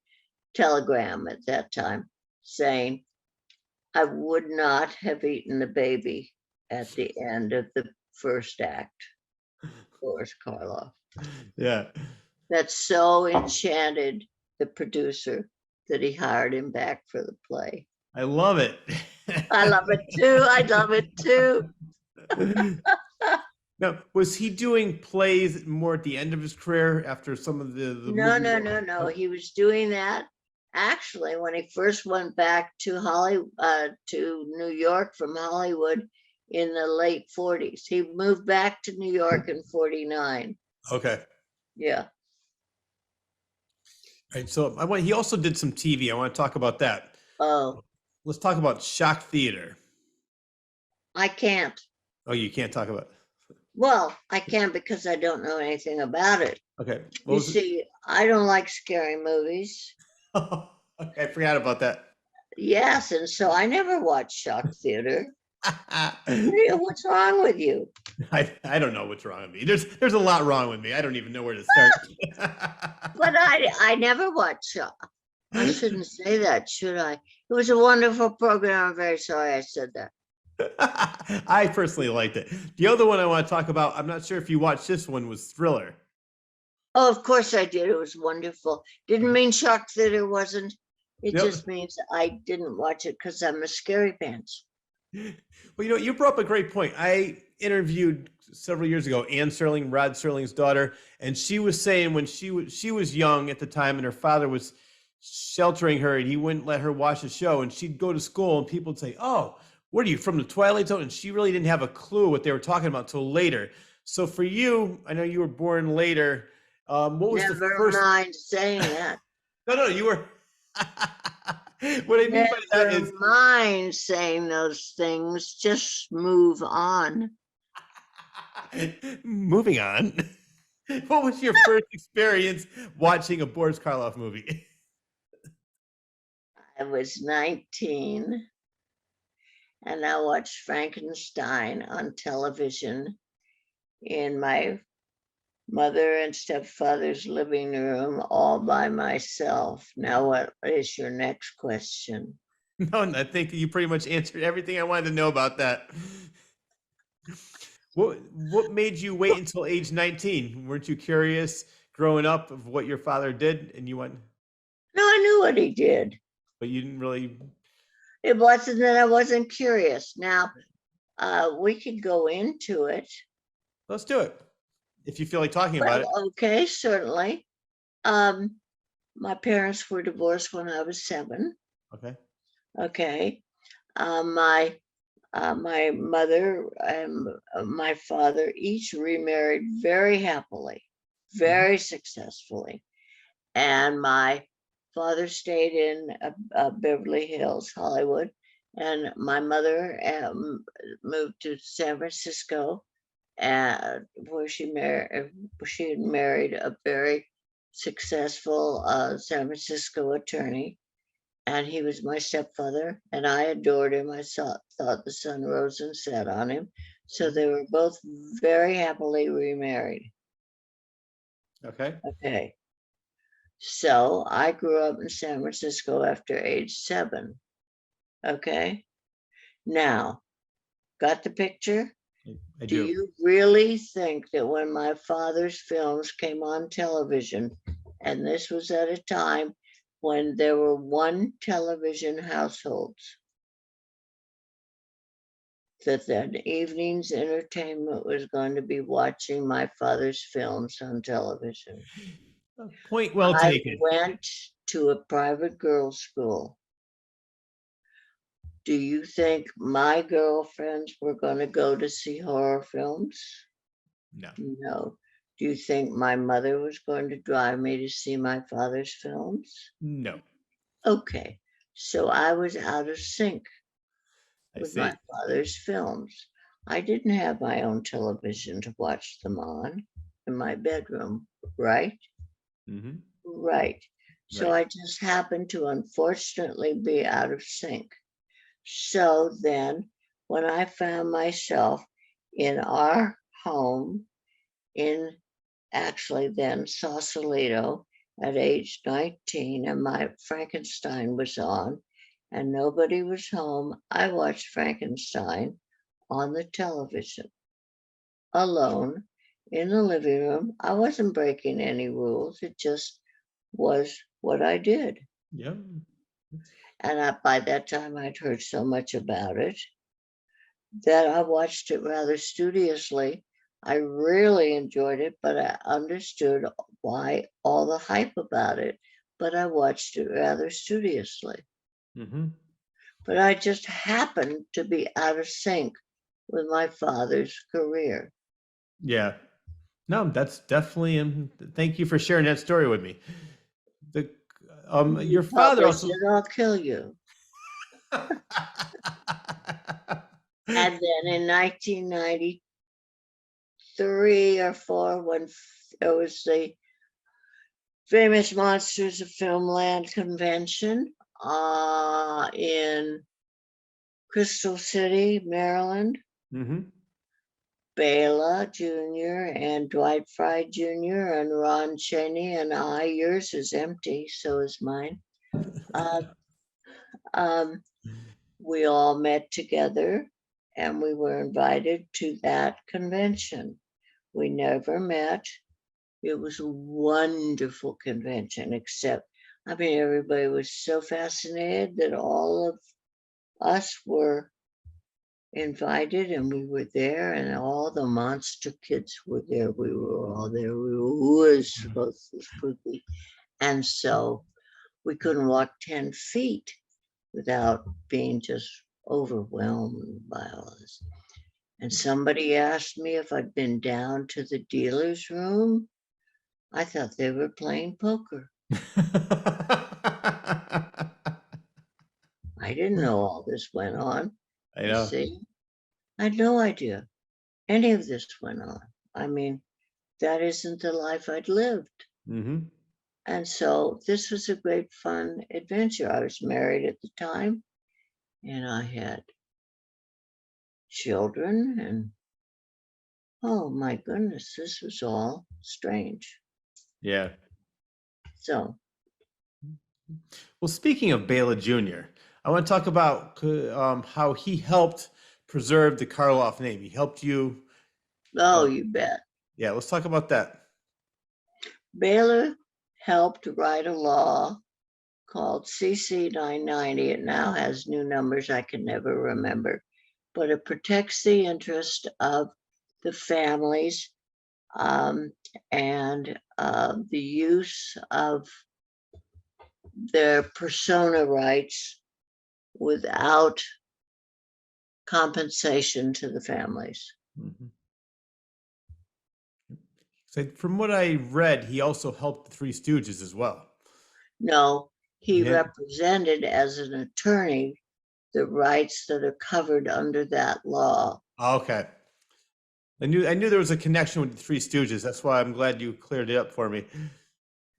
saying, I would not have eaten the baby at the end of the first act, Boris Karloff. Yeah. That so enchanted the producer that he hired him back for the play. I love it. I love it too. I love it too. Now, was he doing plays more at the end of his career after some of the No, movies? no, no, no. He was doing that actually when he first went back to to New York from Hollywood in the late 40s. He moved back to New York in 49. Okay. Yeah. Right. So he also did some TV. I want to talk about that. Oh, Let's talk about shock theater. I can't. Oh, you can't talk about it. Well, I can't because I don't know anything about it. Okay. You see, I don't like scary movies. Okay, I forgot about that. Yes, and so I never watched shock theater. What's wrong with you? I don't know what's wrong with me. There's a lot wrong with me. I don't even know where to start. But I never watched shock. I shouldn't say that, should I? It was a wonderful program. I'm very sorry I said that. I personally liked it. The other one I want to talk about, I'm not sure if you watched this one, was Thriller. Oh, of course I did. It was wonderful. Didn't mean shock theater wasn't. It Yep. just means I didn't watch it because I'm a scary pants. Well, you brought up a great point. I interviewed several years ago Ann Serling, Rod Serling's daughter, and she was saying when she was young at the time, and her father was sheltering her, and he wouldn't let her watch the show, and she'd go to school, and people would say, "Oh, what are you, from the Twilight Zone?" And she really didn't have a clue what they were talking about till later. So for you, I know you were born later. What was the first? Never mind saying that. No, you were. What I mean by that is, Never mind saying those things. Just move on. moving on. What was your first experience watching a Boris Karloff movie? I was 19 and I watched Frankenstein on television in my mother and stepfather's living room all by myself. Now, what is your next question? No, I think you pretty much answered everything I wanted to know about that. What made you wait until age 19? Weren't you curious growing up of what your father did, and you went? No, I knew what he did. But you didn't really. It wasn't that I wasn't curious. Now, we could go into it. Let's do it if you feel like talking about it. Okay, certainly. My parents were divorced when I was 7. Okay. Okay. My mother and my father each remarried very happily, very successfully. And my father stayed in Beverly Hills, Hollywood, and my mother moved to San Francisco, where she had married a very successful San Francisco attorney. And he was my stepfather, and I adored him. I thought the sun rose and set on him. So they were both very happily remarried. Okay. Okay. So I grew up in San Francisco after age 7. Okay. Now, got the picture? I Do do. you really think that when my father's films came on television, and this was at a time when there were 1 television households, that evening's entertainment was going to be watching my father's films on television? Point well I taken. went to a private girls' school. Do you think my girlfriends were going to go to see horror films? No. No. Do you think my mother was going to drive me to see my father's films? No. Okay. So I was out of sync I with see. my father's films. I didn't have my own television to watch them on in my bedroom, right? Mm-hmm. Right. So Right. I just happened to unfortunately be out of sync. So then when I found myself in our home in actually then Sausalito at age 19, and my Frankenstein was on, and nobody was home, I watched Frankenstein on the television alone in the living room. I wasn't breaking any rules. It just was what I did. Yep. And by that time, I'd heard so much about it that I watched it rather studiously. I really enjoyed it, but I understood why all the hype about it, but I watched it rather studiously. Mm-hmm. But I just happened to be out of sync with my father's career. Yeah. No, that's definitely. Thank you for sharing that story with me. The You your father publish also. it, I'll kill you. And then in 1993 or 4, when it was the famous Monsters of Filmland convention in Crystal City, Maryland, Mm-hmm. Bela Jr. and Dwight Fry Jr. and Ron Chaney and I, yours is empty, so is mine. Um, we all met together and we were invited to that convention. We never met. It was a wonderful convention, except, I mean, everybody was so fascinated that all of us were invited and we were there, and all the monster kids were there. We were all there. We were who is supposed to spooky. And so we couldn't walk 10 feet without being just overwhelmed by all this. And somebody asked me if I'd been down to the dealer's room. I thought they were playing poker. I didn't know all this went on. I You know. see, I had no idea any of this went on. I mean, that isn't the life I'd lived. Mm-hmm. And so this was a great fun adventure. I was married at the time and I had children, and oh my goodness, this was all strange. Yeah. So, Well, speaking of Bela Jr., I want to talk about how he helped preserve the Karloff name. He helped you. oh, you bet. Yeah, let's talk about that. Baylor helped write a law called CC 990. It now has new numbers I can never remember, but it protects the interest of the families and the use of their persona rights without compensation to the families. Mm-hmm. So from what I read, he also helped the Three Stooges as well. No, he Yeah. represented as an attorney the rights that are covered under that law. Okay. I knew there was a connection with the Three Stooges. That's why I'm glad you cleared it up for me.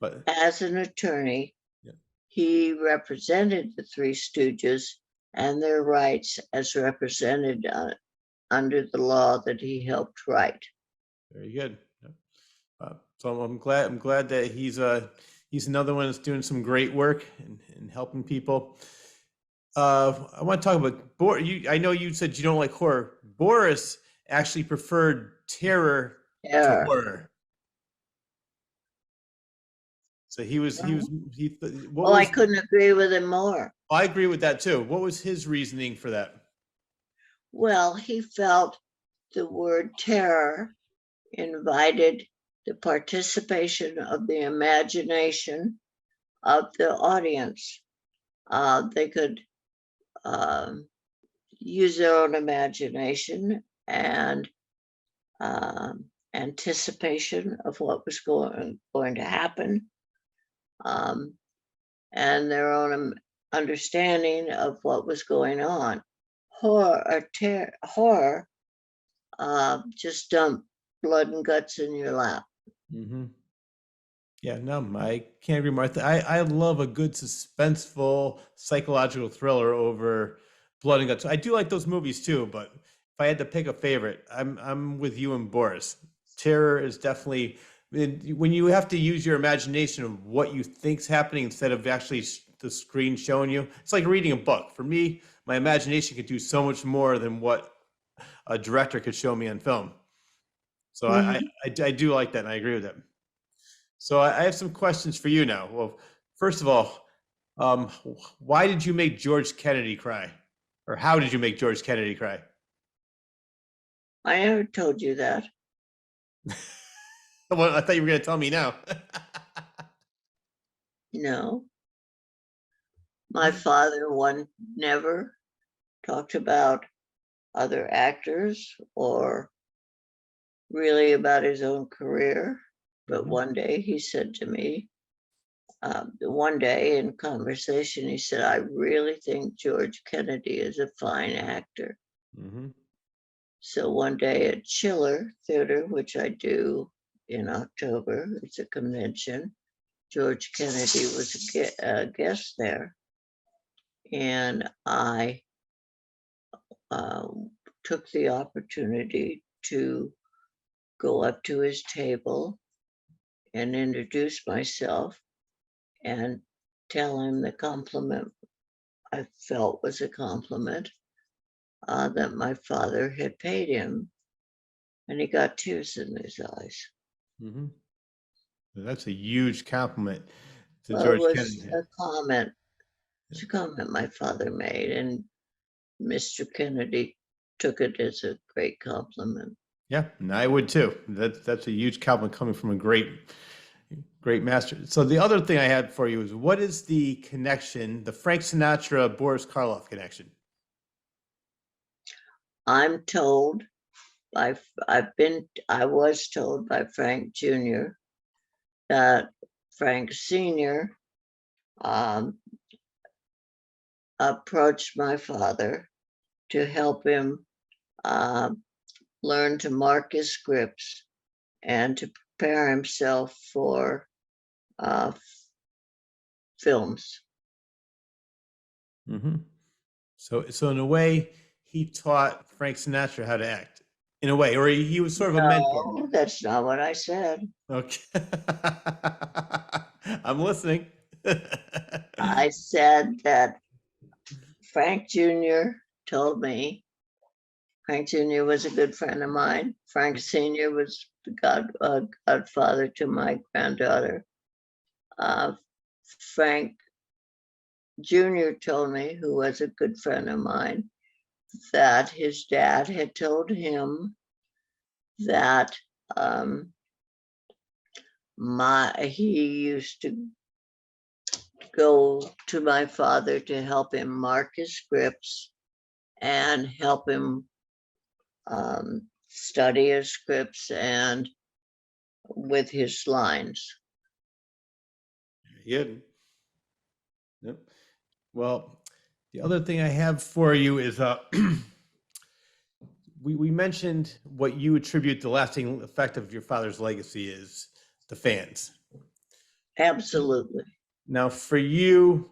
But As an attorney, yeah. he represented the Three Stooges and their rights as represented under the law that he helped write. Very good. So I'm glad that he's another one that's doing some great work and helping people. I want to talk about Boris. I know you said you don't like horror. Boris actually preferred terror to horror. So I couldn't agree with him more. I agree with that too. What was his reasoning for that? Well, he felt the word terror invited the participation of the imagination of the audience. They could use their own imagination and anticipation of what was going to happen, and their own understanding of what was going on. Horror just dump blood and guts in your lap. Mm-hmm. Yeah, no, I can't agree more. I love a good suspenseful psychological thriller over blood and guts. I do like those movies too, but if I had to pick a favorite, I'm with you and Boris. Terror is definitely when you have to use your imagination of what you think's happening instead of actually the screen showing you. It's like reading a book. For me, my imagination could do so much more than what a director could show me on film. So Mhm. I do like that, and I agree with that. So I have some questions for you now. Well, first of all, um, why did you make George Kennedy cry? Or how did you make George Kennedy cry? I never told you that. Well, I thought you were going to tell me now. No, my father one never talked about other actors or really about his own career. But Mhm. one day he said to me, one day in conversation, he said, I really think George Kennedy is a fine actor. Mhm. So one day at Chiller Theater, which I do in October, it's a convention, George Kennedy was a guest there. And I took the opportunity to go up to his table and introduce myself and tell him the compliment I felt was a compliment that my father had paid him. And he got tears in his eyes. Mhm. That's a huge compliment to Well, it George was Kennedy. a comment. It's a comment my father made, and Mr. Kennedy took it as a great compliment. Yeah, and I would too. That's a huge compliment coming from a great master. So the other thing I had for you is, what is the connection, the Frank Sinatra Boris Karloff connection? I'm told by I was told by Frank Jr. that Frank Sr. Um, approached my father to help him uh, learn to mark his scripts and to prepare himself for uh, films. Hmm. So in a way, he taught Frank Sinatra how to act. In a way, or he was sort of a mentor. No, that's not what I said. Okay, I'm listening. I said that Frank Jr. told me Frank Jr. was a good friend of mine. Frank Sr. was the godfather to my granddaughter. Uh, Frank Jr. told me, who was a good friend of mine, that his dad had told him that he used to go to my father to help him mark his scripts and help him study his scripts and with his lines. Yeah. Yep. Well, the other thing I have for you is we mentioned what you attribute the lasting effect of your father's legacy is the fans. Absolutely. Now, for you,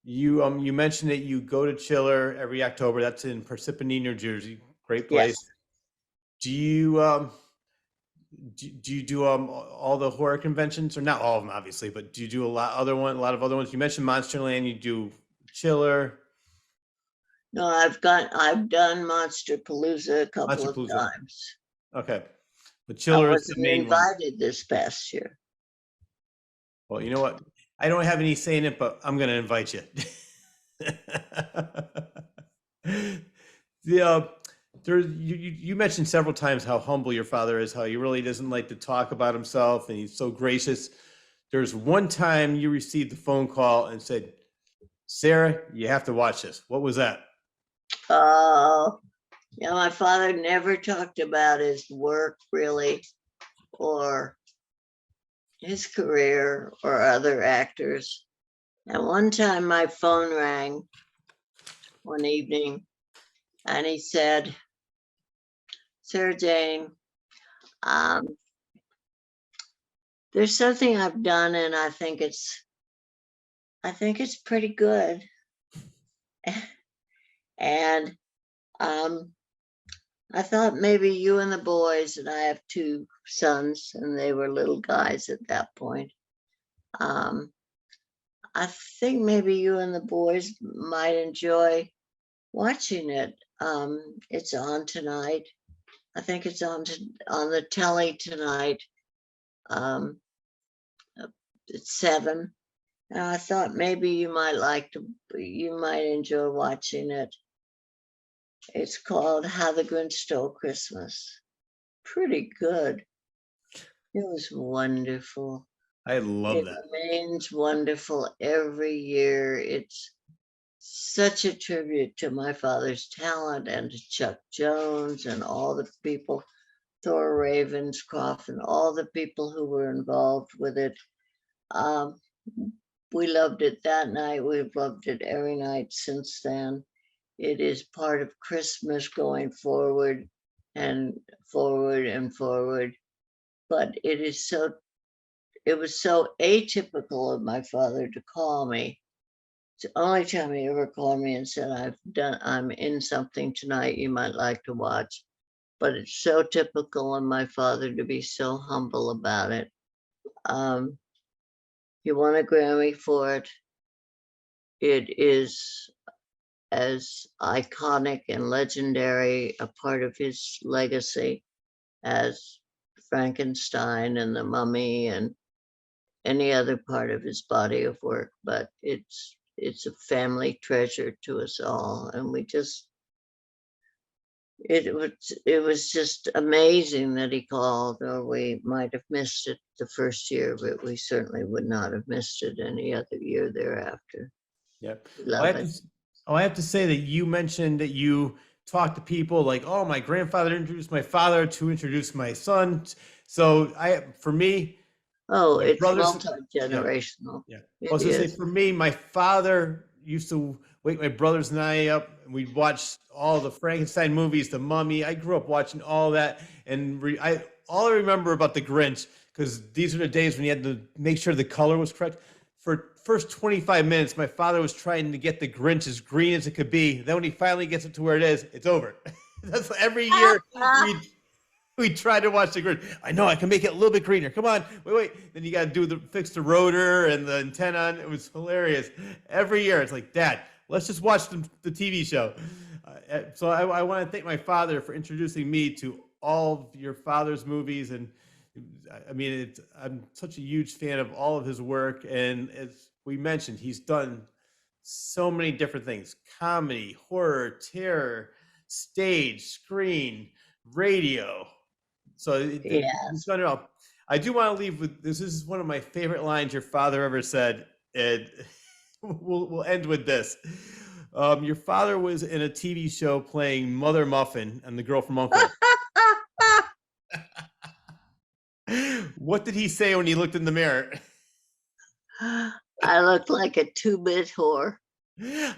you mentioned that you go to Chiller every October. That's in Parsippany, New Jersey. Great place. Yes. Do you do you do all the horror conventions, or not all of them, obviously, but do you do a lot of other ones? You mentioned Monsterland. You do Chiller, No, I've done Monster Palooza a couple of Monsterpalooza. times. Okay, but I Chiller is the wasn't main one. invited this past year. Well, you know what? I don't have any say in it, but I'm going to invite you. the you mentioned several times how humble your father is, how he really doesn't like to talk about himself, and he's so gracious. There's one time you received a phone call and said, "Sarah, you have to watch this." What was that? Oh, yeah, my father never talked about his work really, or his career, or other actors. And one time my phone rang one evening and he said, Sarah Jane, um, there's something I've done and I think it's pretty good. And I thought maybe you and the boys, and I have two sons and they were little guys at that point. I think maybe you and the boys might enjoy watching it. It's on tonight. I think it's on the telly tonight. Um, at 7. And I thought maybe you might enjoy watching it. It's called How the Grinch Stole Christmas. Pretty good. It was wonderful. I love It that. remains wonderful every year. It's such a tribute to my father's talent and to Chuck Jones and all the people, Thor Ravenscroft and all the people who were involved with it. We loved it that night. We've loved it every night since then. It is part of Christmas going forward and forward and forward. But it was so atypical of my father to call me. It's the only time he ever called me and said, I'm in something tonight you might like to watch. But it's so typical of my father to be so humble about it. He won a Grammy for it. It is as iconic and legendary a part of his legacy as Frankenstein and the Mummy and any other part of his body of work, but it's a family treasure to us all, and it was just amazing that he called, or we might have missed it the first year, but we certainly would not have missed it any other year thereafter. Yeah. Love it. I have to say that you mentioned that you talk to people like, oh, my grandfather introduced my father to introduce my son. So for me, It's brothers, multi-generational. yeah. It I was gonna say, is. for me, my father used to wake my brothers and I up, and we'd watch all the Frankenstein movies, the Mummy. I grew up watching all that, and all I remember about the Grinch, because these are the days when you had to make sure the color was correct. For first 25 minutes, my father was trying to get the Grinch as green as it could be. Then when he finally gets it to where it is, it's over. That's every year we tried to watch the Grinch. I know I can make it a little bit greener. Come on, wait. Then you got to fix the rotor and the antenna. It was hilarious. Every year, it's like, Dad, let's just watch the TV show. So I want to thank my father for introducing me to all of your father's movies, and I mean, I'm such a huge fan of all of his work. And as we mentioned, he's done so many different things: comedy, horror, terror, stage, screen, radio. So it's done it all. I do want to leave with this. This is one of my favorite lines your father ever said, and we'll end with this. Your father was in a TV show playing Mother Muffin and the Girl from Uncle. What did he say when he looked in the mirror? I looked like a 2-bit whore.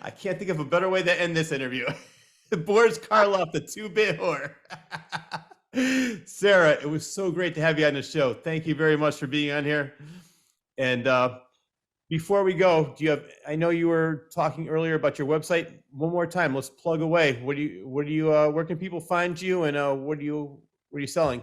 I can't think of a better way to end this interview. Boris Karloff, the 2-bit whore. Sara, it was so great to have you on the show. Thank you very much for being on here. And before we go, I know you were talking earlier about your website. One more time, let's plug away. Where can people find you, and what are you selling?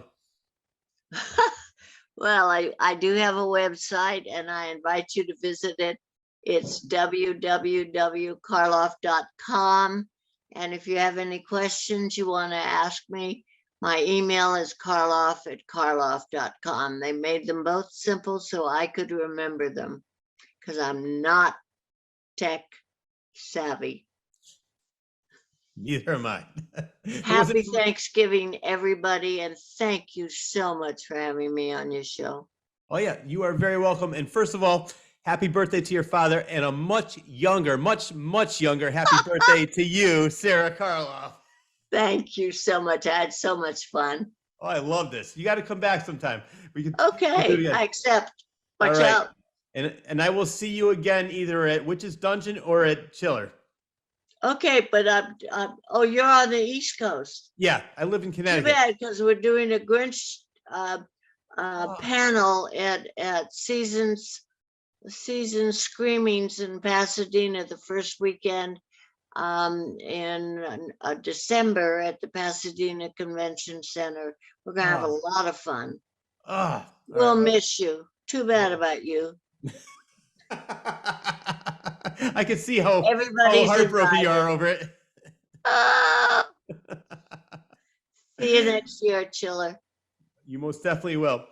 Well, I do have a website, and I invite you to visit it. It's www.karloff.com. And if you have any questions you want to ask me, my email is karloff@karloff.com. They made them both simple so I could remember them, because I'm not tech savvy. Neither am I. Happy Thanksgiving, everybody, and thank you so much for having me on your show. Oh, yeah, you are very welcome. And first of all, happy birthday to your father, and a much younger happy birthday to you, Sara Karloff. Thank you so much. I had so much fun. Oh, I love this. You got to come back sometime. Okay, I accept. Watch out. And I will see you again either at Witch's Dungeon or at Chiller. Okay, but you're on the East Coast. Yeah, I live in Connecticut. Too bad, because we're doing a Grinch panel at Seasons Screamings in Pasadena the first weekend in December at the Pasadena Convention Center. We're gonna have a lot of fun. We'll miss you. Too bad about you. I can see how Everybody's heartbroken you invited. are over it. Ah, see you next year, chiller. You most definitely will.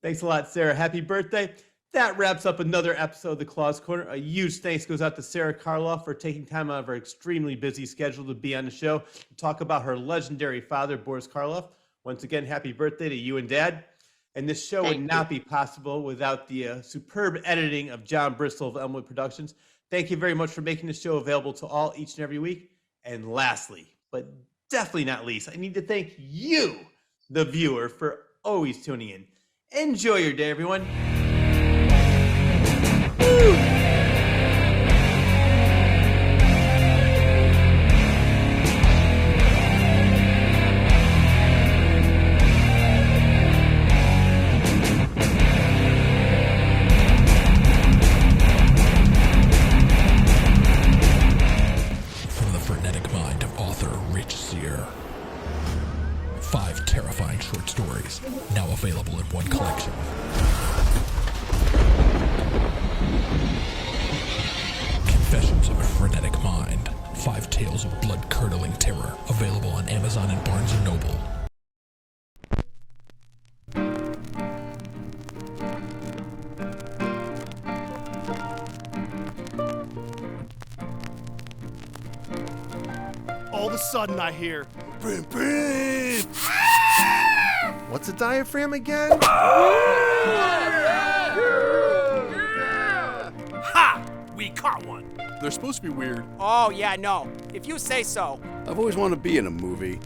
Thanks a lot, Sarah. Happy birthday. That wraps up another episode of the Claus Corner. A huge thanks goes out to Sara Karloff for taking time out of her extremely busy schedule to be on the show to talk about her legendary father, Boris Karloff. Once again, happy birthday to you and Dad. And this show would not be possible without the superb editing of John Bristol of Elmwood Productions. Thank you very much for making the show available to all each and every week. And lastly, but definitely not least, I need to thank you, the viewer, for always tuning in. Enjoy your day, everyone. From the frenetic mind of author Rich Sear. 5 terrifying short stories, now available in one collection. Confessions of a Frenetic Mind. 5 tales of blood-curdling terror, available on Amazon and Barnes & Noble. All of a sudden I hear, brim, brim. What's a diaphragm again? Ha! We caught one. They're supposed to be weird. Oh, yeah, no. If you say so. I've always wanted to be in a movie.